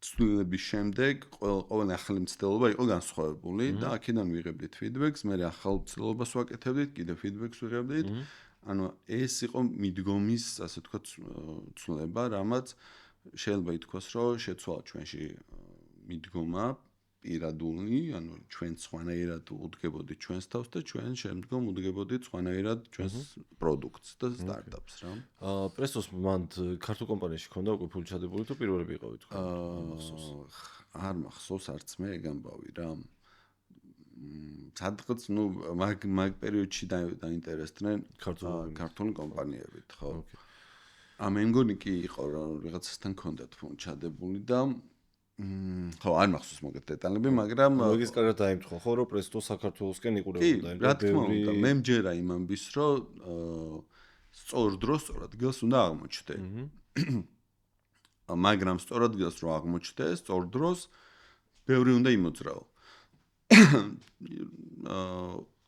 ცვლილების შემდეგ ყოველი ახალი მცდელობა იყო განსხვავებული და აქედან ვიღებდით ფიდბექს, მე ახალ მცდელობას ვაკეთებდით, კიდე ფიდბექს ვიღებდით. ანუ ეს იყო მიდგომის, ასე ვთქვათ, ცვლილება, რამაც შეიძლება ითქვას, რომ შეცვალა ჩვენში მიდგომა პირადული, ანუ ჩვენ სხვანაირად უდგებოდით ჩვენს თავს და ჩვენ შემდგომ უდგებოდით სხვანაირად ჩვენს პროდუქტს და სტარტაპს რა. პრესტოს მანდ ქართულ კომპანიაში ქონდა უკვე ფული ჩადებული თუ პირველები იყავით თქვენ? არ მახსოვს არც მე ეგ ამბავი რა. სადღაც ნუ მაგ პერიოდში დაინტერესდნენ ქართული კომპანიებით, ხო. მე მგონი კი იყო რომ ვიღაცასთან ჰქონდათ ფონდ ჩადებული და ხო არ მახსოვს მოგეთ დეტალები, მაგრამ მაგის კარგად დაიმთხო ხო რომ პრესტო საქართველოსკენ კი, იყურებოდა, რა თქმა უნდა, მე მჯერა იმ ამბის, რომ სწორ დროს სწორ ადგილს უნდა აღმოჩნდე. მაგრამ სწორ ადგილს რო აღმოჩნდე, სწორ დროს ბევრი უნდა იმოძრაო.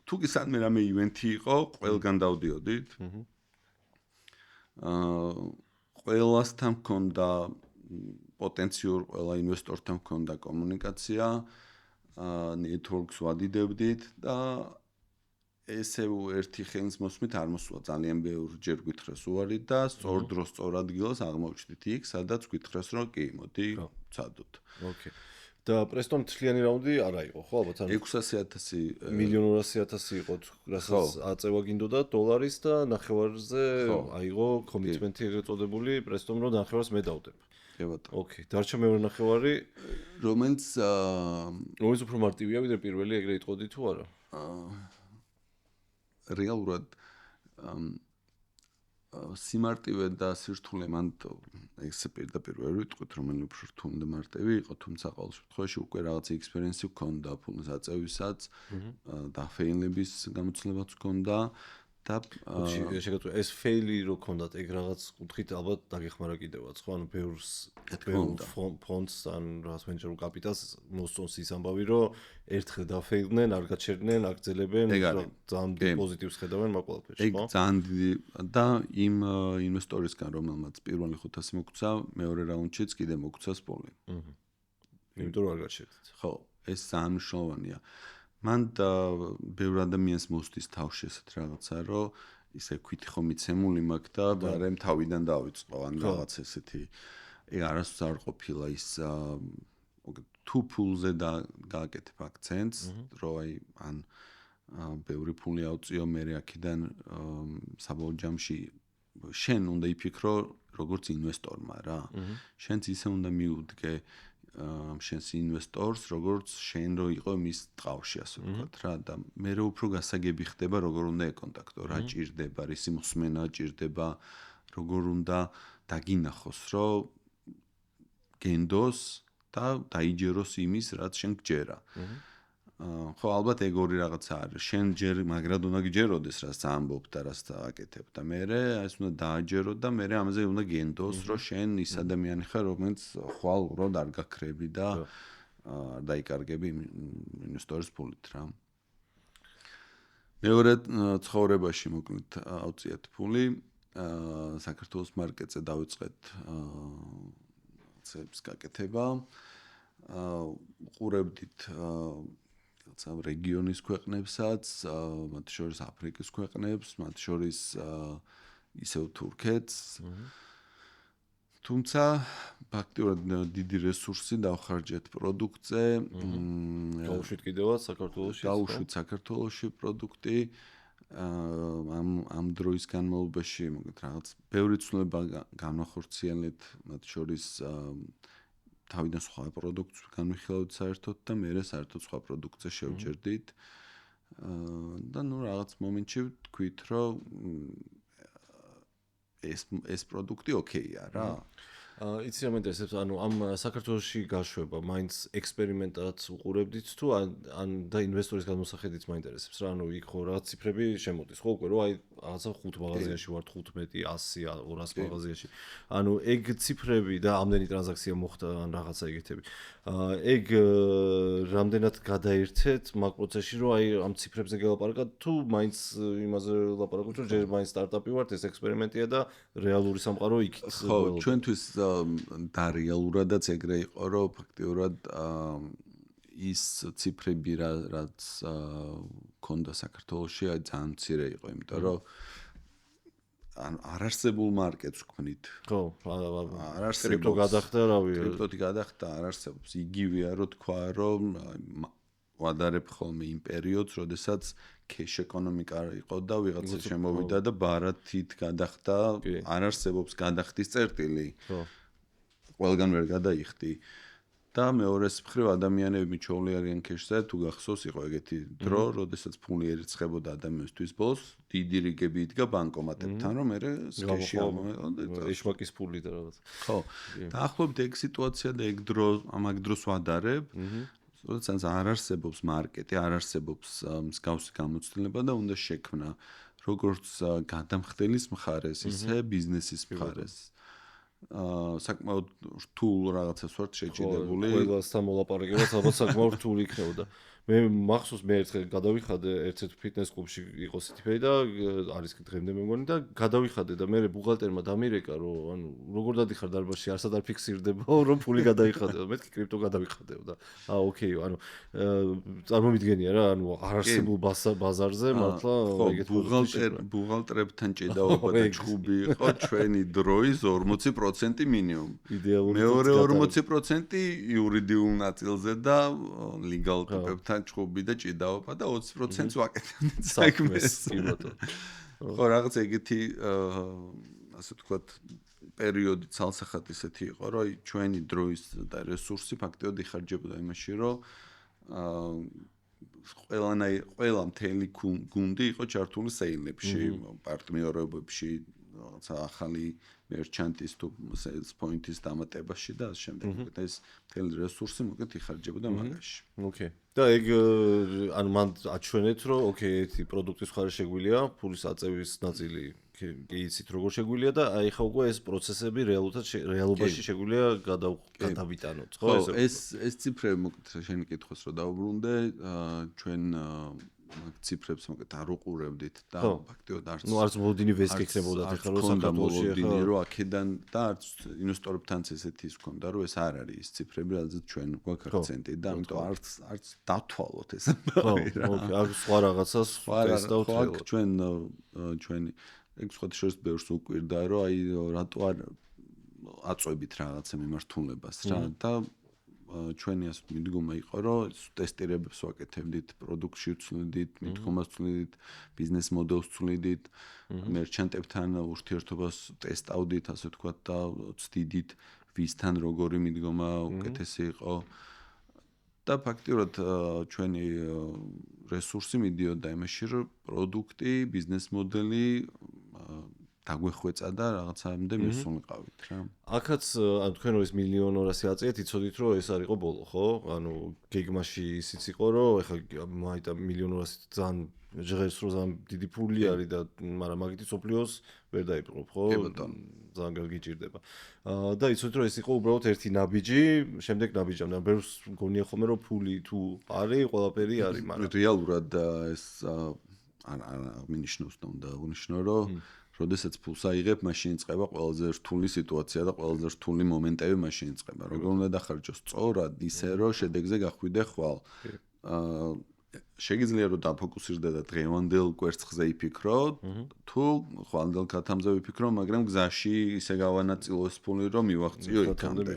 თუ კი სადმე რამე ივენთი იყო, ყველგან დავდიოდით. ყველასთან მქონდა პოტენციურ ყველა ინვესტორთან მქონდა კომუნიკაცია, networks ვადიდებდით და ესე ერთი ხელის მოსმით არ მოსულა ძალიან ბევრჯერ გითხრეს უარი და სწორ დროს სწორ ადგილას აღმოჩნდით იქ, სადაც გითხრეს რომ კი, მოდი, ვცადოთ. ოკეი. და პრესტომ თლიანი რაუნდი არა იყო, ხო, ალბათ ან 600,000 1,200,000 იყო, რასაც აწევა გინდოდა დოლარის და ნახევარზე აიღო კომიტმენტი ეგრეთ წოდებული პრესტომ რომ ნახევარს მე დავდებ. კი ბატონო. ოკეი, დარჩა მეორე ნახევარი, რომელიც უფრო მარტივია ვიდრე პირველი, ეგრე იტყოდი თუ არა? რეალურად სიმარტივე და სირთულე მან ესე პირდაპირ ვერ ვიტყვით, რომელი უფრო რთული და მარტივი იყო, თუმცა ყოველ შემთხვევაში უკვე რაღაცა ექსპერიენსი ჰქონდა ფულის აწევისაც, დაფეილების გამოცდილებაც ჰქონდა და შეგაწყვეტ ეს ფეილი რო ქონდათ ეგ რაღაც კუთხით ალბათ დაგეხმარა კიდევაც, ხო? ანუ ბევრს ფონდს ან რაღაც ვენჩურ კაპიტალს მოსწონს ის ამბავი, რომ ერთხელ დაფეილდნენ, არ გაჩერდნენ, აგრძელებენ, ძალიან პოზიტივს ხედავენ მაგ ყველაფერში, ხო? ეგ ძალიან დიდი და იმ ინვესტორისგან, რომელმაც პირველი 500 მოგცა, მეორე რაუნდშიც კიდე მოგცას პოლი. იმიტომ რომ არ გაჩერდით. ხო, ეს ძალიან მნიშვნელოვანია. მან და ბევრ ადამიანს მოსდის თავში ესეთ რაღაცა, რომ ისე ქვითი ხომ მიცემული მაქვს და ბარემ თავიდან დავიწყო, ან რაღაც ესეთი. ეგ არასდროს არ ყოფილა ის თუ ფულზე და გააკეთებ აქცენტს, რომ აი ან ბევრი ფული ავწიო მე აქედან საბოლოო ჯამში შენ უნდა იფიქრო როგორც ინვესტორმა რა. შენც ისე უნდა მიუდგე შენს ინვესტორს, როგორც შენ რო იყო მის ტყავში, ასე ვთქვათ რა და მე უფრო გასაგები ხდება, როგორ უნდა ეკონტაქტო, რა ჭირდება, რისი მოსმენა ჭირდება, როგორ უნდა დაგინახოს, რომ გენდოს და დაიჯეროს იმის, რაც შენ გჯერა. ხო, ალბათ ეგ ორი რაღაცა არის. შენ ჯერ მაგრად უნდა გჯეროდეს, რაც ამბობ და რაც დააკეთებ და მე ეს უნდა დააჯერო და მე ამაზე უნდა გენდოს, რომ შენ ის ადამიანი ხარ, რომელიც ხვალ უბრალოდ არ გაქრები და არ დაიკარგები ინვესტორის ფულით რა. მეორე ცხოვრებაში მოკლედ ავწიეთ ფული, საქართველოს მარკეტზე დავიწყეთ ცებს გაკეთება. ყურებდით სამ რეგიონის ქვეყნებსაც, მათ შორის აფრიკის ქვეყნებს, მათ შორის ისევ თურქეთს. თუმცა ფაქტიურად დიდი რესურსი დავხარჯეთ პროდუქტზე. დაუშვით კიდევაც საქართველოში. დაუშვით საქართველოში პროდუქტი. ამ დროის განმავლობაში მოგეთ რაღაც ბევრი ცვლილება განახორციელეთ, მათ შორის თავიდან სხვა პროდუქტს განვიხილავთ საერთოდ და მე საერთოდ სხვა პროდუქტზე შევჯერდით. და ნუ რაღაც მომენტში ვთქვით, რომ ეს პროდუქტი ოკეია რა. იცი რა მეინტერესებს, ანუ ამ საქართველოში გაშვება, მაინც ექსპერიმენტად უყურებდით თუ ან და ინვესტორის განმოსახედით მაინტერესებს რა, ანუ იქ ხო რაღაც ციფრები შემოდის, ხო უკვე რომ აი რაღაცა 5 მაღაზიაში ვარ, 15, 100, 200 მაღაზიაში. ანუ ეგ ციფრები და ამდენი ტრანზაქცია მოხდა ან რაღაცა ეგეთები. ეგ რამდენად გადაერთეთ მაგ პროცესში, რომ აი ამ ციფრებზე გელაპარაკოთ თუ მაინც იმაზე ლაპარაკობთ, რომ ჯერ მაინც სტარტაპი ვართ, ეს ექსპერიმენტია და რეალური სამყარო იქით. ხო, ჩვენთვის და რეალურადაც ეგრე იყო, რომ ფაქტიურად ის ციფრები რაც ქონდა საქართველოში, აი ძალიან მცირე იყო, იმიტომ რომ არ არსებულ მარკეტს ვქმნით. ხო, არ არსებობს. კრიპტო გადახდა, რავი. კრიპტოთი გადახდა, არ არსებობს. იგივეა, რომ თქვა, რომ ვადარებ ხოლმე იმ პერიოდს, როდესაც cash ეკონომიკა იყო და ვიღაცა შემოვიდა და ბარათით გადახდა, არ არსებობს გადახდის წერტილი. ხო. ყველგან ვერ გადაიხდი. და მეორეს მხრივ ადამიანები მიჩოვლი არიან cash-ზე, თუ გახსოვს იყო ეგეთი დრო, როდესაც ფული ერიცხებოდა ადამიანისთვის ბოლოს, დიდი რიგები იდგა ბანკომატებთან, რომ მე cash-ი ამოეყო. ეშმაკის ფული და რაღაც. ხო. დაახლოებით ეგ სიტუაცია და ეგ დრო, ამაგ დროს ვადარებ. როდესაც არ არსებობს მარკეტი, არ არსებობს მსგავსი გამოცდილება და უნდა შექმნა როგორც გადამხდელის მხარეს, ისე ბიზნესის მხარეს. საკმაოდ რთულ რაღაცას ვარ შეჭიდებული. ყველასთან მოლაპარაკებაც ალბათ საკმაოდ რთული იქნებოდა. მე მახსოვს მე ერთხელ გადავიხადე ერთ-ერთ ფიტნეს კლუბში იყო სიტიფეი და არის დღემდე მე მგონი და გადავიხადე და მე ბუღალტერმა დამირეკა რომ ანუ როგორ დადიხარ დარბაზში არსად არ ფიქსირდებო რომ ფული გადაიხადე მეთქი კრიპტო გადავიხადეო და ოკეი ანუ წარმომიდგენია რა ანუ არასებულ ბაზარზე მართლა ეგეთ ბუღალტერებთან ჭიდაობა და ჩხუბი იყო ჩვენი დროის 40% მინიმუმ. მეორე 40% იურიდიულ ნაწილზე და ლეგალ ტიპებთან ჩხუბი და ჭიდაობა და 20%-ს ვაკეთებდი საქმეს. ხო, რაღაც ეგეთი ასე ვთქვათ პერიოდი ცალსახად ისეთი იყო, რომ ჩვენი დროის და რესურსი ფაქტიურად იხარჯებოდა იმაში, რომ ყველა მთელი გუნდი იყო ჩართული სეილებში, პარტნიორობებში, რაღაცა ახალი merchant-ის თუ sales point-ის დამატებაში და ამ შემდეგ ეს მთელი რესურსი მოკეთ იხარჯებოდა მაგაში. ოკეი. და ეგ ანუ მან აჩვენეთ რომ ოკეი ერთი პროდუქტის მხარე შეგვიძლია, ფულის აწევის ნაწილი კი იცით როგორ შეგვიძლია და აი ხა უკვე ეს პროცესები რეალობაში შეგვიძლია გადავიტანოთ, ხო? ეს ციფრები მოკეთ შენ კითხოს რომ დაუბრუნდე, ჩვენ ციფრებს მოკეთ არ უყურებდით და ფაქტიურად არც არც მოლოდინი ვეს გექნებოდათ ახლა რომ საქართველოში ახლა რომ აქედან და არც ინვესტორებთანაც ესეთი ის ქონდა რომ ეს არ არის ის ციფრები რადგან ჩვენ გვაქვს აქცენტი და ამიტომ არც დათვალოთ ეს რა აქ სხვა რაღაცას ტესტავთ ჩვენი ეგ სხვა შორის ბევრს უკვირდა რომ აი რატო არ აწვევით რაღაცა მიმართულებას რა და ჩვენი ასე მიდგომა იყო რომ ტესტირებებს ვაკეთებდით, პროდუქტში ვცვლიდით, მიდგომას ვცვლიდით, ბიზნეს მოდელს ვცვლიდით, მერჩანტებთან ურთიერთობას ტესტავდით, ასე ვთქვათ და ვცდიდით, ვისთან როგორი მიდგომა უკეთესი იყო. და ფაქტიურად ჩვენი რესურსი მიდიოდა იმაში, რომ პროდუქტი, ბიზნეს მოდელი დაგვეხვეწა და რაღაცამდე მისულიყავით რა. აქაც ან თქვენ რო ეს 1,200,000 აწიეთ, იცოდით რომ ეს არ იყო ბოლო, ხო? ანუ გეგმაში ისიც იყო რომ ეხლა მაიტა 1,200,000 ძალიან ჟღერს რომ ძალიან დიდი ფული არის და მაგრამ მაგითი სოფლიოს ვერ დაიპყრობ, ხო? ძალიან გაგიჭირდება. და იცოდით რომ ეს იყო უბრალოდ ერთი ნაბიჯი, შემდეგ ნაბიჯამდე. ან ბევრს მგონია ხოლმე რომ ფული თუ არის, ყველაფერი არის, მაგრამ რეალურად ეს არ მინიშნავს და უნდა აღნიშნო რომ როდესაც ფულს აიღებ, მაშინ იწყება ყველაზე რთული სიტუაცია და ყველაზე რთული მომენტები მაშინ იწყება. როგორ უნდა დახარჯოს სწორად, ისე რომ შედეგზე გახვიდე ხვალ. შეგიძლია რომ დაფოკუსირდე და დღევანდელ კვერცხზე იფიქრო, თუ ხვალდელ კათამზე ვიფიქრო, მაგრამ გზაში ისე გავანაწილოს ფული, რომ მივაღწიო იქამდე.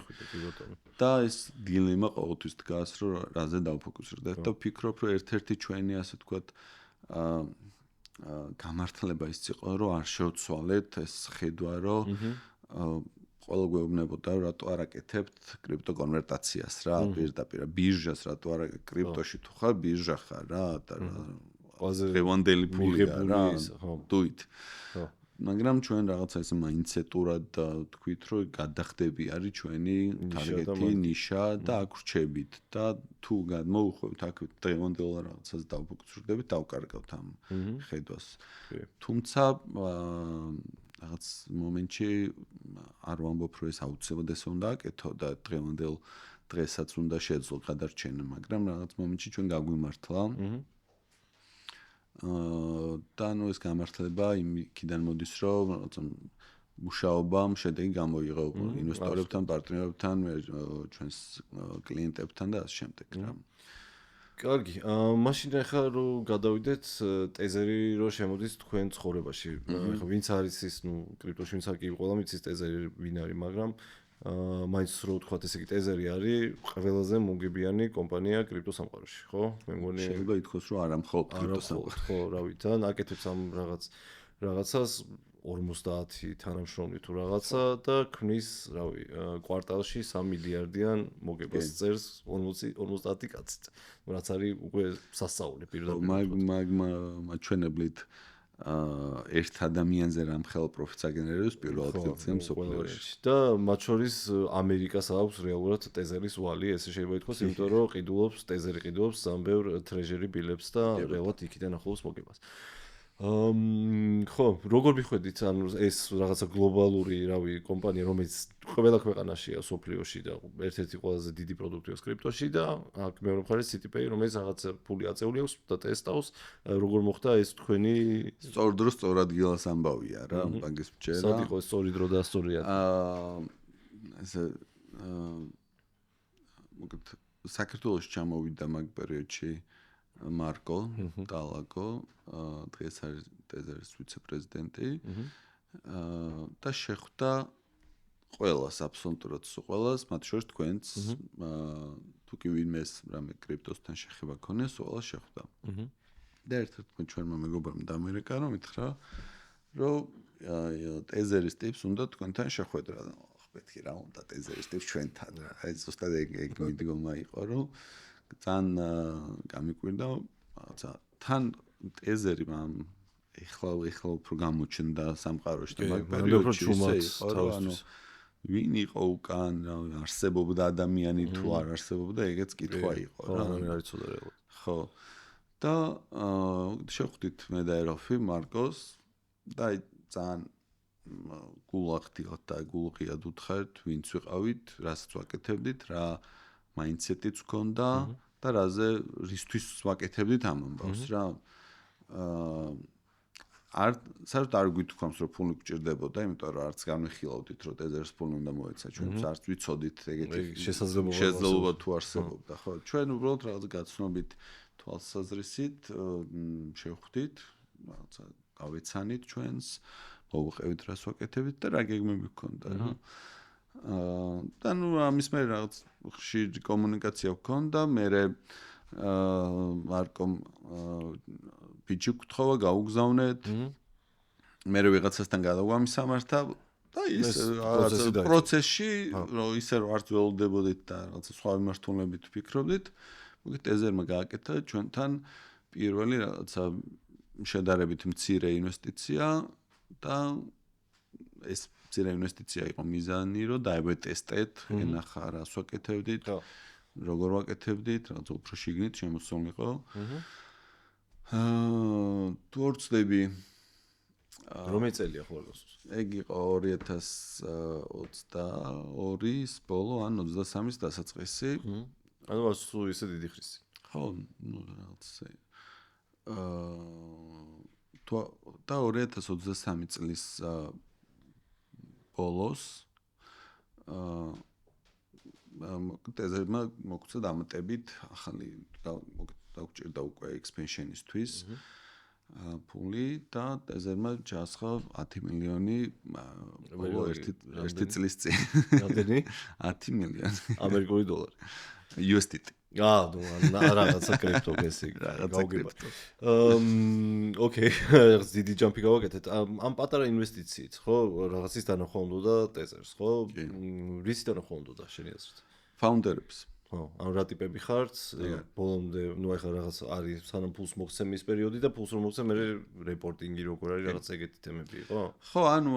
და ეს დილემა ყოველთვის დგას, რომ რაზე დავფოკუსირდეთ და ვფიქრობ, რომ ერთ-ერთი ჩვენი ასე ვთქვათ გამართლება ის იყო, რომ არ შევცვალეთ ეს ხედვა, რომ ყველა გვეუბნებოდა, რატო არ აკეთებთ კრიპტო კონვერტაციას რა, პირდაპირ ბირჟას რატო არ კრიპტოში თუ ხარ, ბირჟა ხარ რა, და დღევანდელი ფულია რა, დუით. მაგრამ ჩვენ რაღაცა ეს მაინდსეტურად თქვით, რომ გადახდები არის ჩვენი ტარგეტი, ნიშა და აქ ვრჩებით და თუ გადმოუხვევთ აქ დღევანდელ რაღაცას დავფოკუსირდებით, დავკარგავთ ამ ხედვას. თუმცა რაღაც მომენტში არ ვამბობ, რომ ეს აუცილებლად ეს უნდა აკეთო და დღევანდელ დღესაც უნდა შეძლო გადარჩენა, მაგრამ რაღაც მომენტში ჩვენ გაგვიმართლა. და ნუ ეს გამართლება იმიდან მოდის, რომ რაღაცა მუშაობამ შედეგი გამოიღო ინვესტორებთან, პარტნიორებთან, ჩვენს კლიენტებთან და ასე შემდეგ რა. კარგი, მაშინ ახლა რომ გადავიდეთ ტეზერი რო შემოდის თქვენ ცხოვრებაში. ახლა ვინც არის ის, ნუ კრიპტოში ვინც არ კი ყველა მიცის ტეზერი ვინ არის, მაგრამ მაინც რო ვთქვათ ესე იგი ტეზერი არის ყველაზე მოგებიანი კომპანია კრიპტო სამყაროში, ხო? მე მგონი შეიძლება ითქვას რომ არა მხოლოდ კრიპტო სამყაროში, ხო, რავი, თან აკეთებს ამ რაღაცას 50 თანამშრომლი თუ რაღაცა და ქმნის, რავი, კვარტალში 3 მილიარდიან მოგებას წერს 50 კაცით. რაც არის უკვე სასწაული პირდაპირ. მაჩვენებლით ერთ ადამიანზე რამ ხელ პროფიტს აგენერებს პირველად ხილცემ სოფლიოში. და მათ შორის ამერიკას აქვს რეალურად ტეზერის ვალი, ესე შეიძლება ითქვას, იმიტომ რომ ტეზერი ყიდულობს ძალიან ბევრ ტრეჟერი ბილებს და რეალურად იქიდან ახლავს მოგებას. ხო, როგორ მიხვედით, ანუ ეს რაღაცა გლობალური, რავი, კომპანია, რომელიც ყველა ქვეყანაშია სოფლიოში და ერთ-ერთი ყველაზე დიდი პროდუქტია კრიპტოში და აქ მეორე მხარეს CityPay, რომელიც რაღაცა ფული აწეული აქვს და ტესტავს, როგორ მოხდა ეს თქვენი სწორ დროს სწორ ადგილას ამბავია რა, ბანკის მჭერა. სად იყო სწორი დრო და სწორი ესე მოგეთ საქართველოს ჩამოვიდა მაგ პერიოდში მარკო დალაგო, დღეს არის ტეზერის ვიცე-პრეზიდენტი. და შეხვდა ყველას, აბსოლუტურად ყველას, მათ შორის თქვენც, თუ კი ვინმეს რამე კრიპტოსთან შეხება ქონეს, ყველას შეხვდა. და ერთ-ერთმა ჩვენმა მეგობრმა დამერეკა, რომ ითხრა, რომ ტეზერის ტიპს უნდა თქვენთან შეხვედრა. მეთქი რა უნდა ტეზერის ტიპს ჩვენთან. აი ზუსტად ეგ მიდგომა იყო, რომ ძალიან გამიკვირდა, რაღაცა თან ტეზერი ეხლა უფრო გამოჩნდა სამყაროში და მაგ პერიოდში იყო, ანუ ვინ იყო უკან, არსებობდა ადამიანი თუ არ არსებობდა, ეგეც კითხვა იყო რა. არ იცოდა რეალურად. ხო. და შეხვდით მე და ეროფი მარკოს და ძალიან გულახდილად და გულღიად უთხართ, ვინც ვიყავით, რასაც ვაკეთებდით, რა მაინდსეტიც გქონდა და რისთვის ვაკეთებდით ამ ამბავს რა. საერთოდ არ გვითქვამს, რომ ფული გჭირდებოდა, იმიტომ რომ არც განვიხილავდით, რომ ტეზერს ფული უნდა მოეცა ჩვენს, არც ვიცოდით ეგეთი შესაძლებლობა თუ არსებობდა, ხო? ჩვენ უბრალოდ რაღაც გაცნობით თვალსაზრისით შევხვდით, რაღაცა გავეცანით ჩვენს, მოვუყევით რას ვაკეთებთ და რა გეგმები გქონდა რა. და ნუ ამის მე რაღაც ხშირი კომუნიკაცია გქონდა, მე მარკომ ბიჭი გთხოვა გაუგზავნეთ. მე ვიღაცასთან გადავამისამართა და ის პროცესში, რომ ისე რომ არც ველოდებოდით და რაღაცა სხვა მიმართულებით ვფიქრობდით, მოგეთ ტეზერმა გააკეთა ჩვენთან პირველი რაღაცა შედარებით მცირე ინვესტიცია და ეს მცირე ინვესტიცია იყო მიზანი, რომ დაევეტესტეთ, ენახა რას ვაკეთებდით, როგორ ვაკეთებდით, რაღაცა უფრო შიგნით შემოსულიყო. თუ არ ვცდები, რომელი წელია ხოლმე? ეგ იყო 2022-ის ბოლო ან 23-ის დასაწყისი. ანუ სულ ისე დიდი ხრისი. ხო, ნუ რაღაცა. და 2023 წლის ბოლოს ტეზერმა მოგცა დამატებით ახალი დაგვჭირდა უკვე expansion-ისთვის ფული და ტეზერმა ჩაასხა 10 მილიონი ერთი წლის წინ. რამდენი? 10 მილიონი ამერიკული დოლარი. USDT. რაღაცა კრიპტო ესე გავგებთ. ოკეი, დიდი ჯამპი გავაკეთეთ. ამ პატარა ინვესტიციით, ხო, რაღაცის დანახვა უნდა ტეზერს, ხო? რისი დანახვა უნდა შენი აზრით? ფაუნდერებს. ხო, ანუ რა ტიპები ხართ? ბოლომდე, ნუ ახლა რაღაც არის სანამ ფულს მოგცემ ის პერიოდი და ფულს რომ მოგცემ, მე რეპორტინგი როგორ არის, რაღაც ეგეთი თემები იყო? ხო, ანუ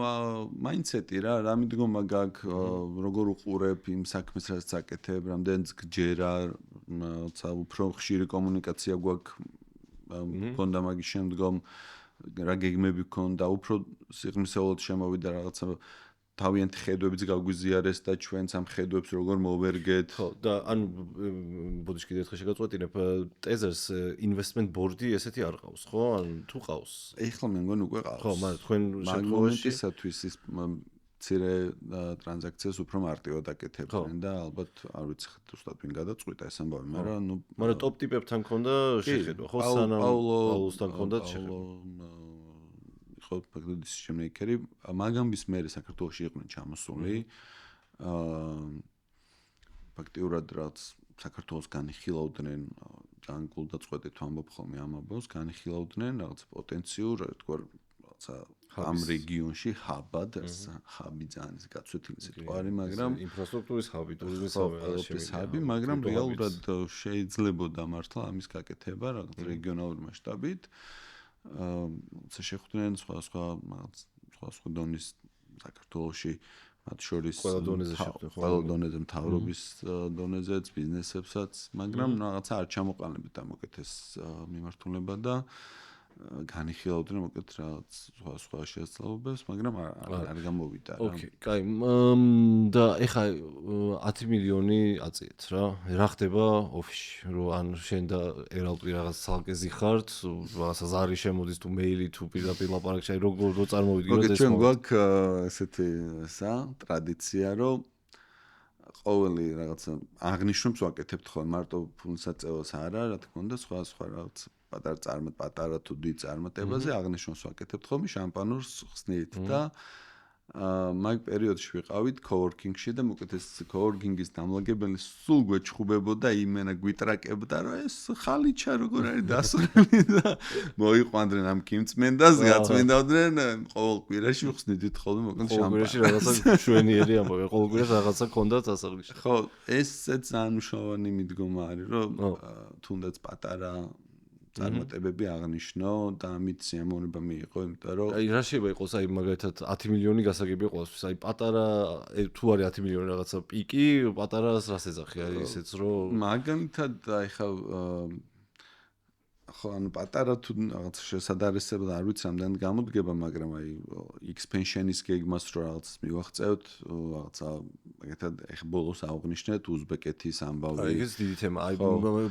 მაინდსეტი რა მიდგომა გაქვს, როგორ უყურებ იმ საქმეს, რაც აკეთებ, რამდენიც გჯერა, რაღაცა უფრო ხშირი კომუნიკაცია გვაქვს მქონდა მაგის შემდგომ, რა გეგმები გქონდა, უფრო სიღრმისეულად შემოვიდა რაღაცა თავიანთი ხედვებიც გავგვიზიარეს და ჩვენც ამ ხედვებს როგორ მოვერგეთ. ხო, და ანუ ბოდიში კიდე ერთხელ შეგაწყვეტინებ, ტეზერს investment board-ი ესეთი არ ყავს, ხო? ან თუ ყავს? ეხლა მე მგონი უკვე ყავს. ხო, მაგრამ თქვენ შემთხვევაშისათვის ის მცირე ტრანზაქციას უფრო მარტივად აკეთებდნენ და ალბათ არ ვიცი ზუსტად ვინ გადაწყვიტა ეს ამბავი, მაგრამ ტოპ ტიპებთან ქონდა შეხედვა, ხო? სანამ პაულოსთან ქონდა შეხედვა. ხო, ფაქტობრივად decision maker-ი, მაგამის მერე საქართველოში იყვნენ ჩამოსული. ფაქტიურად რაც საქართველოს განიხილავდნენ, ძალიან გულდაწყვეტით ვამბობ ხოლმე ამ ამბავს, განიხილავდნენ რაღაც პოტენციურ, თქვა რაღაცა ამ რეგიონში ჰაბად, ჰაბი ძალიან გაცვეთილი სიტყვარი, მაგრამ ინფრასტრუქტურის ჰაბი, ტურიზმის ჰაბი, მაგრამ რეალურად შეიძლებოდა მართლა ამის გაკეთება რაღაც რეგიონალური მასშტაბით. შეხვდნენ სხვა დონის საქართველოში მათ შორის ყველა დონეზე მთავრობის დონეზეც, ბიზნესებსაც, მაგრამ რაღაცა არ ჩამოყალიბდა დამოკეთეს მიმართულება და განიხილავდნენ მოკეთ რაღაც სხვა შესაძლებლობებს, მაგრამ არ გამოვიდა რა. ოკეი, კაი. და ეხა 10 მილიონი აწიეთ რა. რა ხდება ოფისში? რომ ან შენ და ერალტი რაღაც ცალკეზე ხართ, რაღაცა ზარი შემოდის თუ მეილი თუ პირდაპირ ლაპარაკი შე როგორ წარმოვიდგინოთ ეს? ჩვენ გვაქვს ესეთი ტრადიცია, რომ ყოველი რაღაცა აღნიშნავს ვაკეთებთ ხოლმე მარტო ფულსაწევას არა, რა თქმა უნდა, სხვა რაღაც პატარა თუ დიდ წარმატებაზე აღნიშნავს ვაკეთებთ ხოლმე შამპანურს ხსნით და მაგ პერიოდში ვიყავით coworking-ში და მოკეთ ეს coworking-ის დამლაგებელი სულ გვეჩხუბებოდა იმენა გვიტრაკებდა რომ ეს ხალიჩა როგორ არის დასრულებული და მოიყვანდნენ ამ კიმწმენდას გაწმენდავდნენ ყოველ კვირაში ვხსნიდით ხოლმე მოკეთ შამპანურს. ყოველ კვირაში რაღაცა შვენიერი ამბავი, ყოველ კვირას რაღაცა ქონდათ ასაღლიში. ხო, ესეც ძალიან მნიშვნელოვანი მიდგომა არის რომ თუნდაც პატარა წარმატებები აღნიშნო და ამით სიამოვნება მიიღო, იმიტომ რომ აი რა შეიძლება იყოს აი მაგალითად 10 მილიონი გასაგებია ყოველთვის. აი პატარა თუ არის 10 მილიონი რაღაცა პიკი, პატარას რას ეძახი არის ისეც რომ მაგალითად აი ხო ანუ პატარა თუ რაღაც შესაძლებლად არ ვიცი ამდენ გამოდგება, მაგრამ აი expansion-ის გეგმას რო რაღაც მივახწევთ, რაღაცა მაგალითად ეხა ბოლოს აღნიშნეთ უზბეკეთის ამბავი. აი ეს დიდი თემა. აი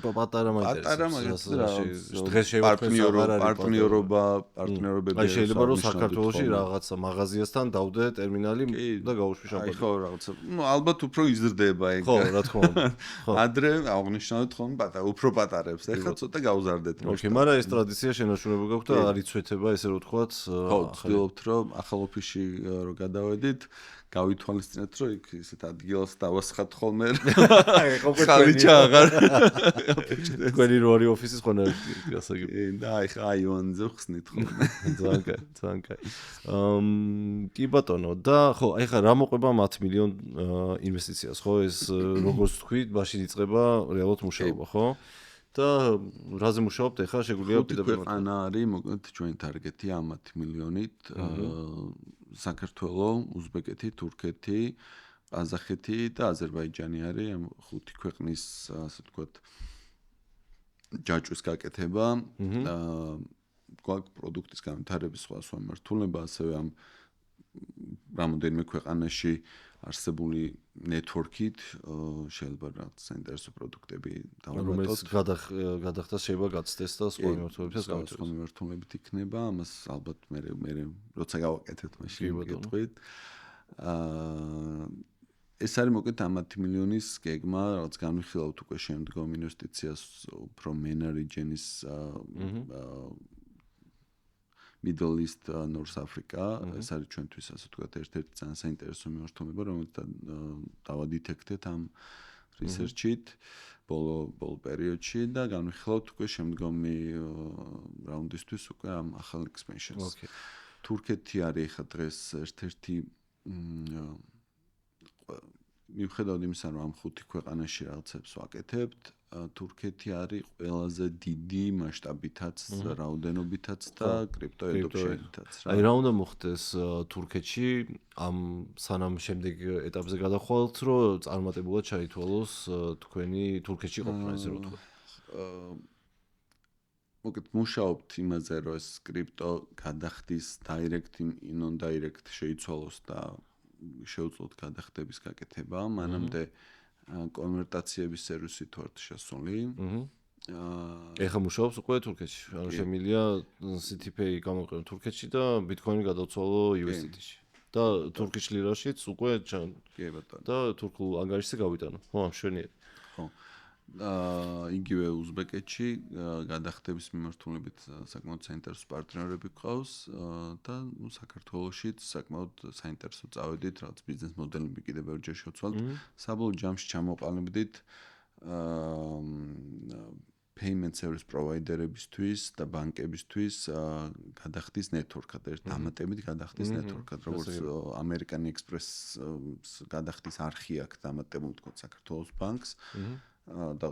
პატარა მაინტერესებს. დღეს პარტნიორობები. აი შეიძლება რომ საქართველოში რაღაცა მაღაზიასთან დავდე ტერმინალი და გაუშვი შამპანი. აი ხო რაღაცა. ნუ ალბათ უფრო იზრდება ეგ. ხო, რა თქმა უნდა. ადრე აღნიშნავთ ხოლმე პატარა, უფრო პატარებს. ეხლა ცოტა გავზარდეთ. ოკეი, მაგრამ ეს ტრადიცია შენარჩუნება გაქვთ და არ იცვეთება ესე რომ თქვათ. ხო, ვცდილობთ რომ ახალ ოფისში რომ გადავედით, გავითვალისწინეთ რომ იქ ისეთ ადგილას დავასხათ ხოლმე. ხალიჩა აღარ. თქვენი რო არის ოფისის ხონა გასაგები. და აი აიონზე ხსნით ხოლმე. ძალიან კაი. კი ბატონო, და ხო, აი ხა რა მოყვება 10 მილიონ ინვესტიციას, ხო? ეს როგორც თქვით, მაშინ იწყება რეალურად მუშაობა, ხო? და რაზე მუშაობთ ახლა შეგვიძლია პირდაპირ ქვეყანა არის მოკლედ ჩვენი ტარგეტი ამ 10 მილიონით საქართველო, უზბეკეთი, თურქეთი, ყაზახეთი და აზერბაიჯანი არის ამ ხუთი ქვეყნის ასე ვთქვათ ჯაჭვის გაკეთება და გვაქვს პროდუქტის განვითარების სხვა მმართველობა, ასევე ამ რამოდენიმე ქვეყანაში არსებული ნეტვორკით შეიძლება რაღაც საინტერესო პროდუქტები დავამატოთ. გადახდა შეიძლება გაცდეს და სხვა მიმართულებით იქნება. ამას ალბათ მე როცა გავაკეთებთ მაშინ გეტყვით. ეს არის მოკლედ ამ 10 მილიონის გეგმა, რაღაც განვიხილავთ უკვე შემდგომ ინვესტიციას უფრო MENA region-ის Middle East, North Africa, ეს არის ჩვენთვის ასე ვთქვათ ერთ-ერთი ძალიან საინტერესო მიმართულება, რომელიც დავადიტექტეთ ამ research-ით ბოლო პერიოდში და განვიხილავთ უკვე შემდგომი რაუნდისთვის უკვე ამ ახალ expansions. თურქეთი არის ხა დღეს ერთ-ერთი მიუხედავად იმისა, რომ ამ ხუთი ქვეყანაში რაღაცებს ვაკეთებთ, თურქეთი არის ყველაზე დიდი მასშტაბითაც, რაოდენობითაც და კრიპტო adoption-ითაც. აი რა უნდა მოხდეს თურქეთში ამ სანამ შემდეგ ეტაპზე გადახვალთ, რომ წარმატებულად ჩაითვალოს თქვენი თურქეთში ყოფნა, ესე რომ ვთქვა. მოკლედ მუშაობთ იმაზე, რომ ეს კრიპტო გადახდის direct non-direct შეიცვალოს და შეუძლოთ გადახდების გაკეთება. მანამდე კონვერტაციების სერვისით ვართ შესული. ეხლა მუშაობს უკვე თურქეთში. ანუ შემილია CTPay გამოყენო თურქეთში და ბიტკოინი გადავცვალო USDT-ში. და თურქის ლირაშიც უკვე კი ბატონო. და თურქულ ანგარიშზე გავიტანო. ხო, მშვენიერი. ხო. იგივე უზბეკეთში გადახდების მიმართულებით საკმაოდ საინტერესო პარტნიორები გვყავს და საქართველოშიც საკმაოდ საინტერესო წავედით, რაღაც ბიზნეს მოდელები კიდევ ერთჯერ შევცვალთ. საბოლოო ჯამში ჩამოყალიბდით payment service provider-ებისთვის და ბანკებისთვის გადახდის network-ად, დამატებით გადახდის network-ად, როგორც American Express გადახდის არხი აქვს დამატებული თქო საქართველოს ბანკს და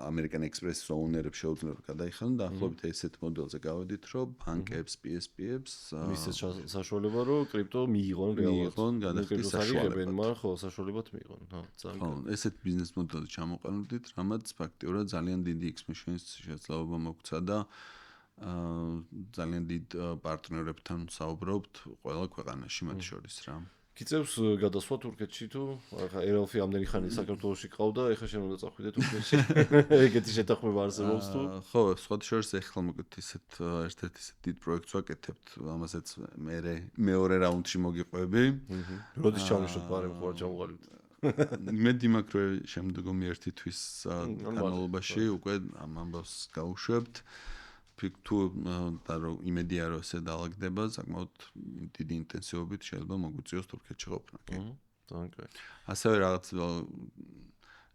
American Express owner-ებს შეუძლია გადაიხადონ და ახლობით ესეთ მოდელზე გავედით, რომ ბანკებს, PSP-ებს მისცეს საშუალება, რომ კრიპტო მიიღონ რეალურად გადახდის საშუალებად. მაგრამ ხო, საშუალებად მიიღონ. ხო, ესეთ ბიზნეს მოდელს ჩამოყალიბდით, რამაც ფაქტიურად ძალიან დიდი expansion-ის შესაძლებლობა მოგვცა და ძალიან დიდ პარტნიორებთან საუბრობთ ყველა ქვეყანაში მათ შორის რა. გიწევს გადასვლა თურქეთში თუ ახლა ერალფი ამდენი ხანი საქართველოში ყავდა, ეხლა შენ უნდა წახვიდე თურქეთში. ეგეთი შეთანხმება არსებობს თუ? ხო, სხვათა შორის ეხლა მოგეთ ისეთ ერთ-ერთი ისეთ დიდ პროექტს ვაკეთებთ, ამასაც მეორე რაუნდში მოგიყვები. როდის ჩავნიშნოთ ბარემ ხო არ ჩამოყალიბდით? იმედი მაქვს რომ შემდგომი ერთი თვის განმავლობაში უკვე ამ ამბავს გავუშვებთ. თუ და რომ იმედია რომ ესე დაალაგდება, საკმაოდ დიდი ინტენსივობით შეიძლება მოგვიწიოს თურქეთში ყოფნა. ძალიან კარგი. ასევე რაღაც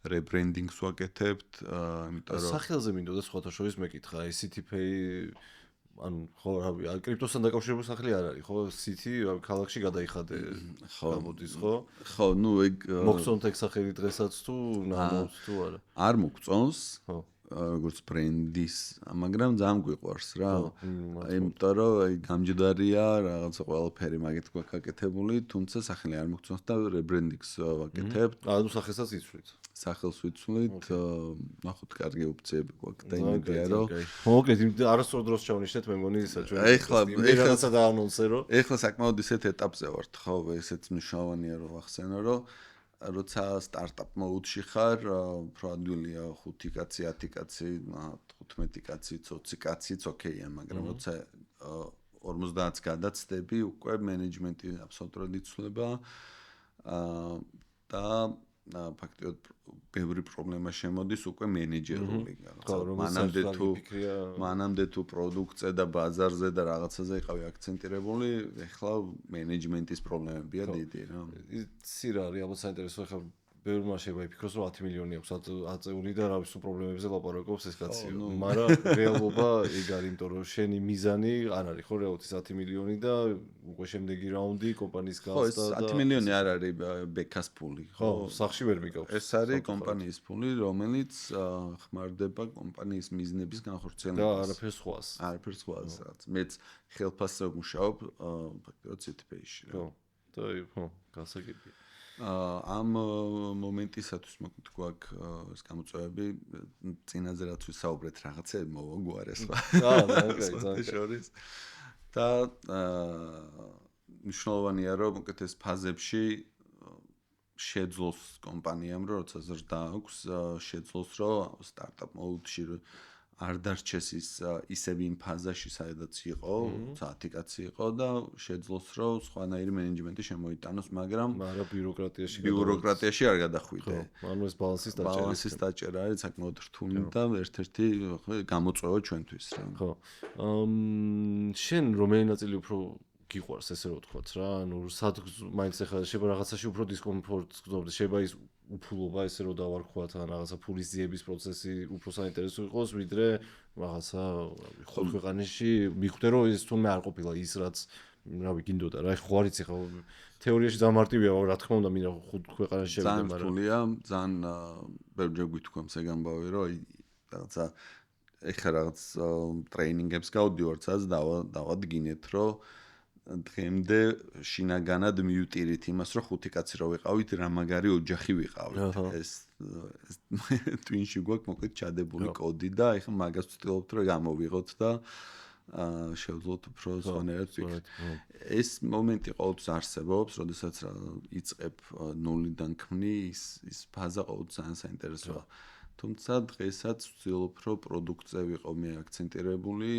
rebranding-ს ვაკეთებთ, იმიტომ რომ სახელზე მინდოდა სხვათა შორის მეკითხა, City Pay ანუ ხო რავი, კრიპტოსთან დაკავშირებული სახლი არ არის, ხო? City ქალაქში გადაიხადე გამოდის, ხო? ხო, ნუ ეგ მოგწონთ ეგ სახელი დღესაც თუ ნამოც თუ არა? არ მოგწონს. ხო. როგორც ბრენდის, მაგრამ ძალიან გვიყვარს რა. იმიტომ რომ აი გამჯდარია, რაღაცა ყველაფერი მაგით გვაქვს აკეთებული, თუმცა სახელი არ მოგწონს და rebranding-ს ვაკეთებთ. ანუ სახელსაც იცვლით. სახელს ვიცვლით, ნახოთ კარგი ოფციები გვაქვს და იმედია რომ მოკლედ არასწორ დროს ჩავნიშნეთ მე მგონი ისა ჩვენ. ეხლა რაღაცა დაანონსერო. ეხლა საკმაოდ ისეთ ეტაპზე ვართ, ხო, ესეც მნიშვნელოვანია რომ ვახსენო, რომ როცა სტარტაპ მოდში ხარ, უფრო ადვილია 5 კაცი, 10 კაცი, 15 კაცი, 20 კაციც ოკეია, მაგრამ როცა 50-ს გადაცდები, უკვე მენეჯმენტი აბსოლუტურად იცვლება და ფაქტიურად ბევრი პრობლემა შემოდის უკვე მენეჯერული. მანამდე თუ პროდუქტზე და ბაზარზე და რაღაცაზე იყავი აქცენტირებული, ეხლა მენეჯმენტის პრობლემებია დიდი რა. იცი რა არის ალბათ საინტერესო ხა ბევრმა შეიძლება იფიქროს რომ 10 მილიონი აქვს აწეული და რა ვიცი პრობლემებზე ლაპარაკობს ეს კაცი. მაგრამ რეალობა ეგ არის, იმიტომ რომ შენი მიზანი არ არის ხო რეალურად 10 მილიონი და უკვე შემდეგი რაუნდი კომპანიის გასწა და 10 მილიონი არ არის ბექას ფული, ხო, სახში ვერ მიგავს. ეს არის კომპანიის ფული, რომელიც ხმარდება კომპანიის მიზნების განხორციელებას. და არაფერს სხვას. არაფერს სხვას. მეც ხელფასზე ვმუშაობ ფაქტობრივად City Pay-ში. ხო. და ხო, გასაგებია. ამ მომენტისათვის მოკლედ გვაქვს ეს გამოწვევები წინაზე რაც ვისაუბრეთ რაღაცები მოვაგვარეს ხო შორის და მნიშვნელოვანია რომ მოკლედ ეს ფაზებში შეძლოს კომპანიამ რომ როცა ზრდა აქვს შეძლოს რომ სტარტაპ მოდში არ დარჩეს ისევ იმ ფაზაში სადაც იყო 10 კაცი იყო და შეძლოს რომ სხვანაირი მენეჯმენტი შემოიტანოს მაგრამ ბიუროკრატიაში არ გადახვიდე ანუ ეს ბალანსის დაჭერა არის საკმაოდ რთული და ერთ-ერთი გამოწვევა ჩვენთვის რა ხო შენ რომელი ნაწილი უფრო გიყვარს ესე რომ ვთქვათ რა ანუ სად მაინც ახლა შეიძლება რაღაცაში უფრო დისკომფორტს გრძნობდი შეიძლება ის უფულობა ესე რომ დავარქვათ ან რაღაცა ფულის ძიების პროცესი უფრო საინტერესო იყოს ვიდრე რაღაცა ხოთ ქვეყანაში მიხვდე რომ ეს თუნდაც არ ყოფილა ის რაც რავი გინდოდა რა ხო არ იცი ხო თეორიაში დამარტივია რა თქმა უნდა მინდა ხუთ ქვეყანაში შევიდე მაგრამ ძალიან რთულია ძალიან ბევრჯერ გვითქვამს ეგ ამბავი რომ რაღაცა ეხლა რაღაც ტრეინინგებს გავდივართ სადაც დავადგინეთ რომ დღემდე შინაგანად მიუტირით იმას რომ 5 კაცი რო ვიყავით რა მაგარი ოჯახი ვიყავით ეს twin-ში გვაქვს მოკლედ ჩადებული კოდი და ეხლა მაგას ვცდილობთ რომ გამოვიღოთ და შევძლოთ უფრო ზონერად ვიქნათ ეს მომენტი ყოველთვის არსებობს როდესაც იწყებ ნულიდან ქმნი ის ფაზა ყოველთვის ძალიან საინტერესოა თუმცა დღესაც ვცდილობ რომ პროდუქტზე ვიყო მე აქცენტირებული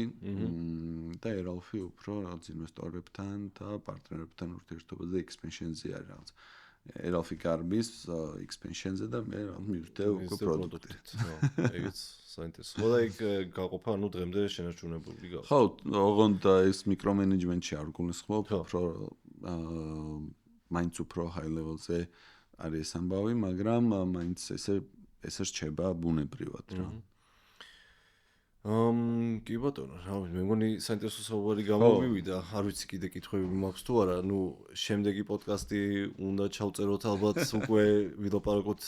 და ერალფი უფრო რაღაც ინვესტორებთან და პარტნიორებთან ურთიერთობაზე expansion-ზე არის რაღაც ერალფი გარბის expansion-ზე და მე მივდე უკვე პროდუქტით ეგეც საინტერესო ხო და ეგ გაყოფა ანუ დღემდე შენარჩუნებული გახდა ხო ოღონდ ეს მიკრომენეჯმენტში არ გულისხმობ უფრო მაინც უფრო high level-ზე არის ამბავი მაგრამ მაინც ესე ეს რჩება ბუნებრივად რა. კი ბატონო, რა ვიცი, მე მგონი საინტერესო საუბარი გამოვივიდა, არ ვიცი კიდე კითხვები მაქვს თუ არა, ნუ შემდეგი პოდკასტი უნდა ჩავწეროთ ალბათ უკვე ვილაპარაკოთ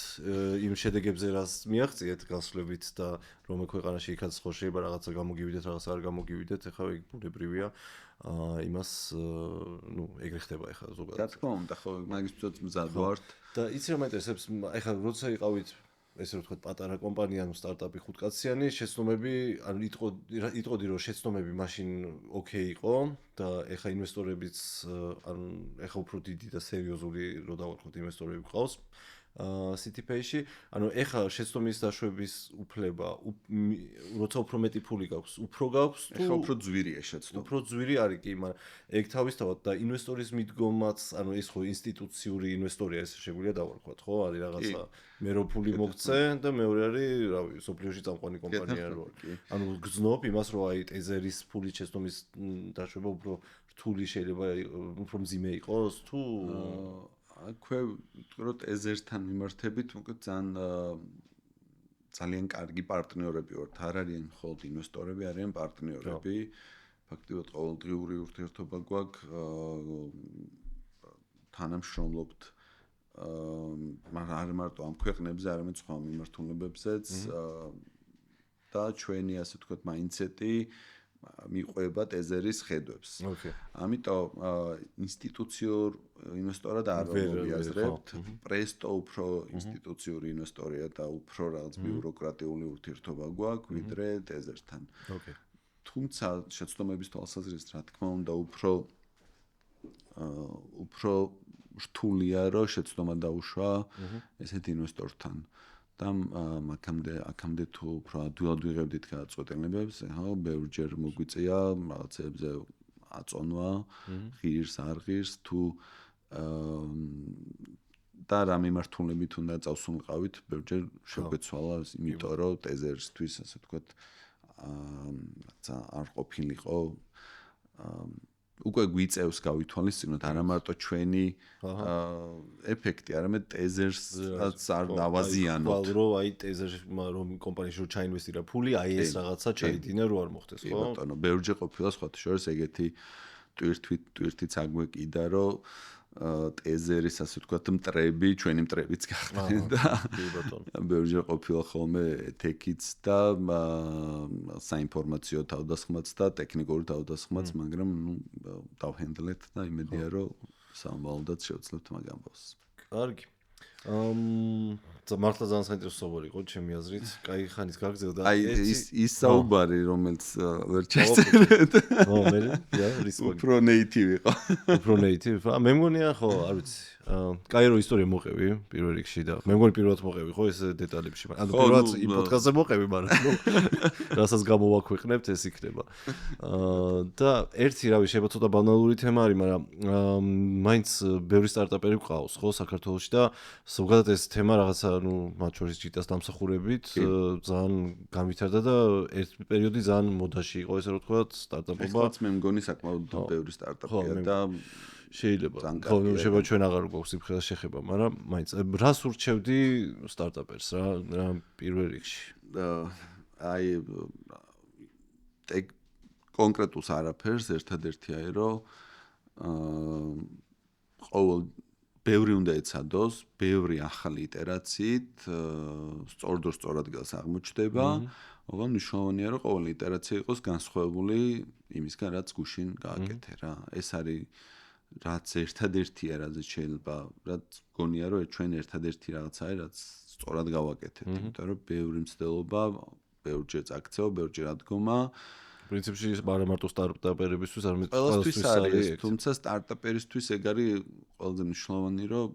იმ შედეგებზე, რაც მიაღწიეთ გასვლებით და რომელ ქვეყანაში იქაც ხო შეიძლება რაღაცა გამოგივიდეთ, რაღაცა არ გამოგივიდეთ, ეხლა ეგ ბუნებრივია. იმას ნუ ეგრე ხდება ეხლა ზოგადად. რა თქმა უნდა, ხო, მაგისთვისაც მზად ვართ. და იცი რა მაინტერესებს, ეხლა როცა იყავით ესე ვთქვათ პატარა კომპანია, ანუ სტარტაპი ხუთკაციანი, შეცდომები, ანუ იტყოდი რომ შეცდომები მაშინ ოკეი იყო და ეხლა ინვესტორებიც ანუ ეხლა უფრო დიდი და სერიოზული რო დავარქოთ ინვესტორები გყავს CityPay-ში, ანუ ეხლა შეცდომის დაშვების უფლება, როცა უფრო მეტი ფული გაქვს, უფრო გაქვს თუ ეხლა უფრო ძვირია შეცდომა. უფრო ძვირი არის კი, მაგრამ ეგ თავისთავად და ინვესტორის მიდგომაც, ანუ ეს ხო ინსტიტუციური ინვესტორია, ესე შეგვიძლია დავარქვათ, ხო? არის რაღაცა მე რო ფული მოგცე და მეორე არის, რა ვიცი, სოფლიოში წამყვანი კომპანია რო არის. ანუ გძნობ იმას, რომ აი ტეზერის ფული შეცდომის დაშვება უფრო რთული შეიძლება უფრო მძიმე იყოს თუ აქვე ვიტყვით ეზერთან მიმართებით, მოკლედ ძალიან კარგი პარტნიორები ვართ. არ არიან მხოლოდ ინვესტორები, არიან პარტნიორები. ფაქტობრივად ყოველდღიური ურთიერთობა გვაქვს, თანამშრომლობთ არ მარტო ამ ქვეყნებზე, არამედ სხვა მიმართულებებზეც და ჩვენი ასე ვთქვათ მაინდსეტი მიყვება ტეზერის ხედვებს. ამიტომ ინსტიტუციურ ინვესტორად არ მოვიაზრებთ. პრესტო უფრო ინსტიტუციური ინვესტორია და უფრო რაღაც ბიუროკრატიული ურთიერთობა გვაქვს, ვიდრე ტეზერთან. თუმცა შეცდომების თვალსაზრისით, რა თქმა უნდა, უფრო რთულია, რომ შეცდომა დაუშვა ესეთ ინვესტორთან. და აქამდე თუ უფრო ადვილად ვიღებდით გადაწყვეტილებებს, ხო, ბევრჯერ მოგვიწია რაღაცებზე აწონვა, ღირს არ ღირს თუ და რა მიმართულებით უნდა წავსულიყავით, ბევრჯერ შეგვეცვალა, იმიტომ რომ ტეზერსთვის, ასე ვთქვათ, არ ყოფილიყო უკვე გვიწევს გავითვალისწინოთ არა მარტო ჩვენი ეფექტი, არამედ ტეზერსაც არ დავაზიანოთ. ხვალ რომ აი ტეზერში რომ კომპანიაში რომ ჩაინვესტირა ფული, აი ეს რაღაცა ჩაიდინა რომ არ მოხდეს, ხო? კი ბატონო, ბევრჯერ ყოფილა სხვათა შორის ეგეთი ტვირთიც აგვეკიდა, რომ ტეზერის ასე ვთქვათ მტრები, ჩვენი მტრებიც გახდნენ და კი ბატონო. ბევრჯერ ყოფილა ხოლმე ეთიკიც და საინფორმაციო თავდასხმაც და ტექნიკური თავდასხმაც, მაგრამ ნუ დავჰენდლეთ და იმედია რომ სამბალოდაც შევძლებთ მაგ ამბავს. კარგი. მართლა ძალიან საინტერესო საუბარი იყო ჩემი აზრით. კაი ხანის გაგზავნა. აი ის საუბარი, რომელიც ვერ ჩაწერეთ. ო, მე რისკი. უფრო ნეიტივი იყო. უფრო ნეიტივი. მე მგონია ხო, არ ვიცი. კაი რო ისტორია მოყევი პირველ რიგში და მე მგონი პირველად მოყევი ხო ეს დეტალებში. ანუ პირველად იმ პოდკასტზე მოყევი, მაგრამ რასაც გამოვაქვეყნებთ ეს იქნება. და ერთი რავი შეიძლება ცოტა ბანალური თემა არის, მაგრამ მაინც ბევრი სტარტაპერი გყავს ხო საქართველოში და ზოგადად ეს თემა რაღაცა ნუ მათ შორის ჯიტას დამსახურებით ძალიან განვითარდა და ერთ პერიოდი ძალიან მოდაში იყო ესე რომ ვთქვათ სტარტაპობა. ეხლაც მე მგონი საკმაოდ ბევრი სტარტაპია და შეიძლება ხო შეიძლება ჩვენ აღარ გვაქვს იმხელა შეხება, მაგრამ მაინც რას ურჩევდი სტარტაპერს რა პირველ რიგში? აი კონკრეტულს არაფერს, ერთადერთი არის რომ ყოველ ბევრი უნდა ეცადოს, ბევრი ახალი iterაციით სწორ ადგილას აღმოჩნდება. ოღონდ მნიშვნელოვანია რომ ყოველი iterაცია იყოს განსხვავებული იმისგან, რაც გუშინ გააკეთე რა. ეს არის რაც ერთადერთია, რაზეც შეიძლება, რაც გონია რომ ჩვენ ერთადერთი რაღაცა არის, რაც სწორად გავაკეთეთ, იმიტომ რომ ბევრი მცდელობა, ბევრჯერ წაქცევა, ბევრჯერ ადგომა. პრინციპში არა მარტო სტარტაპერებისთვის, არამედ ყველასთვის არის, თუმცა სტარტაპერისთვის ეგ არის ყველაზე მნიშვნელოვანი, რომ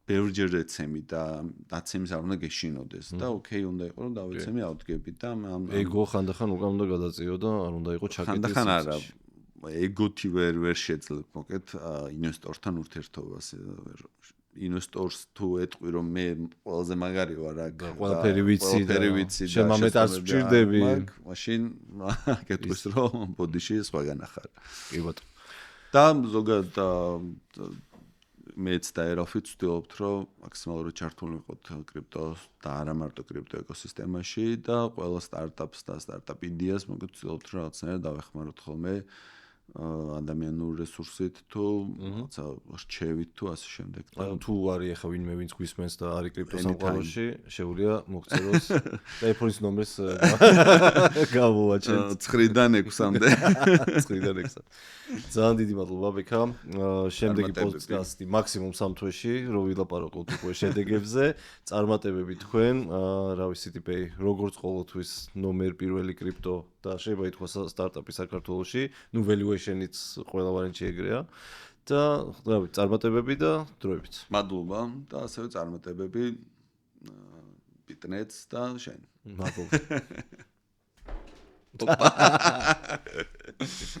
ბევრჯერ ეცემი და დაცემის არ უნდა გეშინოდეს და ოკეი უნდა იყოს, რომ დავეცემი ავდგები და ეგო ხანდახან უკან უნდა გადაწიო და არ უნდა იყოს ჩაკეტილი. ხანდახან არა. ეგოთი ვერ შეძლებ მოკეთ ინვესტორთან ურთიერთობას. ინვესტორს თუ ეტყვი რომ მე ყველაზე მაგარი ვარ აქ ყველაფერი ვიცი და შემამეტას ვჭირდები, მაშინ გეტყვის რომ ბოდიში სხვაგან ახარ. კი ბატონო. და ზოგადად მეც და ეროფით ვცდილობთ, რომ მაქსიმალურად ჩართული ვიყოთ კრიპტოს და არა მარტო კრიპტო ეკოსისტემაში და ყველა სტარტაპს და სტარტაპ იდეას მოგეთ ვცდილობთ, რომ რაღაცნაირად დავეხმაროთ ხოლმე ადამიანურ რესურსით თუ რაღაცა რჩევით თუ ასე შემდეგ. ანუ თუ არის ახლა ვინმე ვინც გვისმენს და არის კრიპტო სამყაროში, შეუძლია მოგწეროს ტელეფონის ნომერს გავუვაჩენთ 9-დან 6-მდე. 9-დან 6-მდე. ძალიან დიდი მადლობა ბექა. შემდეგი პოდკასტი მაქსიმუმ 3 თვეში რო ვილაპარაკოთ უკვე შედეგებზე, წარმატებები თქვენ, რა ვიცი CityPay როგორც ყოველთვის ნომერ პირველი კრიპტო და შეიძლება ითქვას სტარტაპი საქართველოში, ნუ valuation-იც ყველა ვარიანტი ეგრეა. და რა ვიცი, წარმატებები და დროებით. მადლობა და ასევე წარმატებები ბიტნეტს და შენ. მადლობა.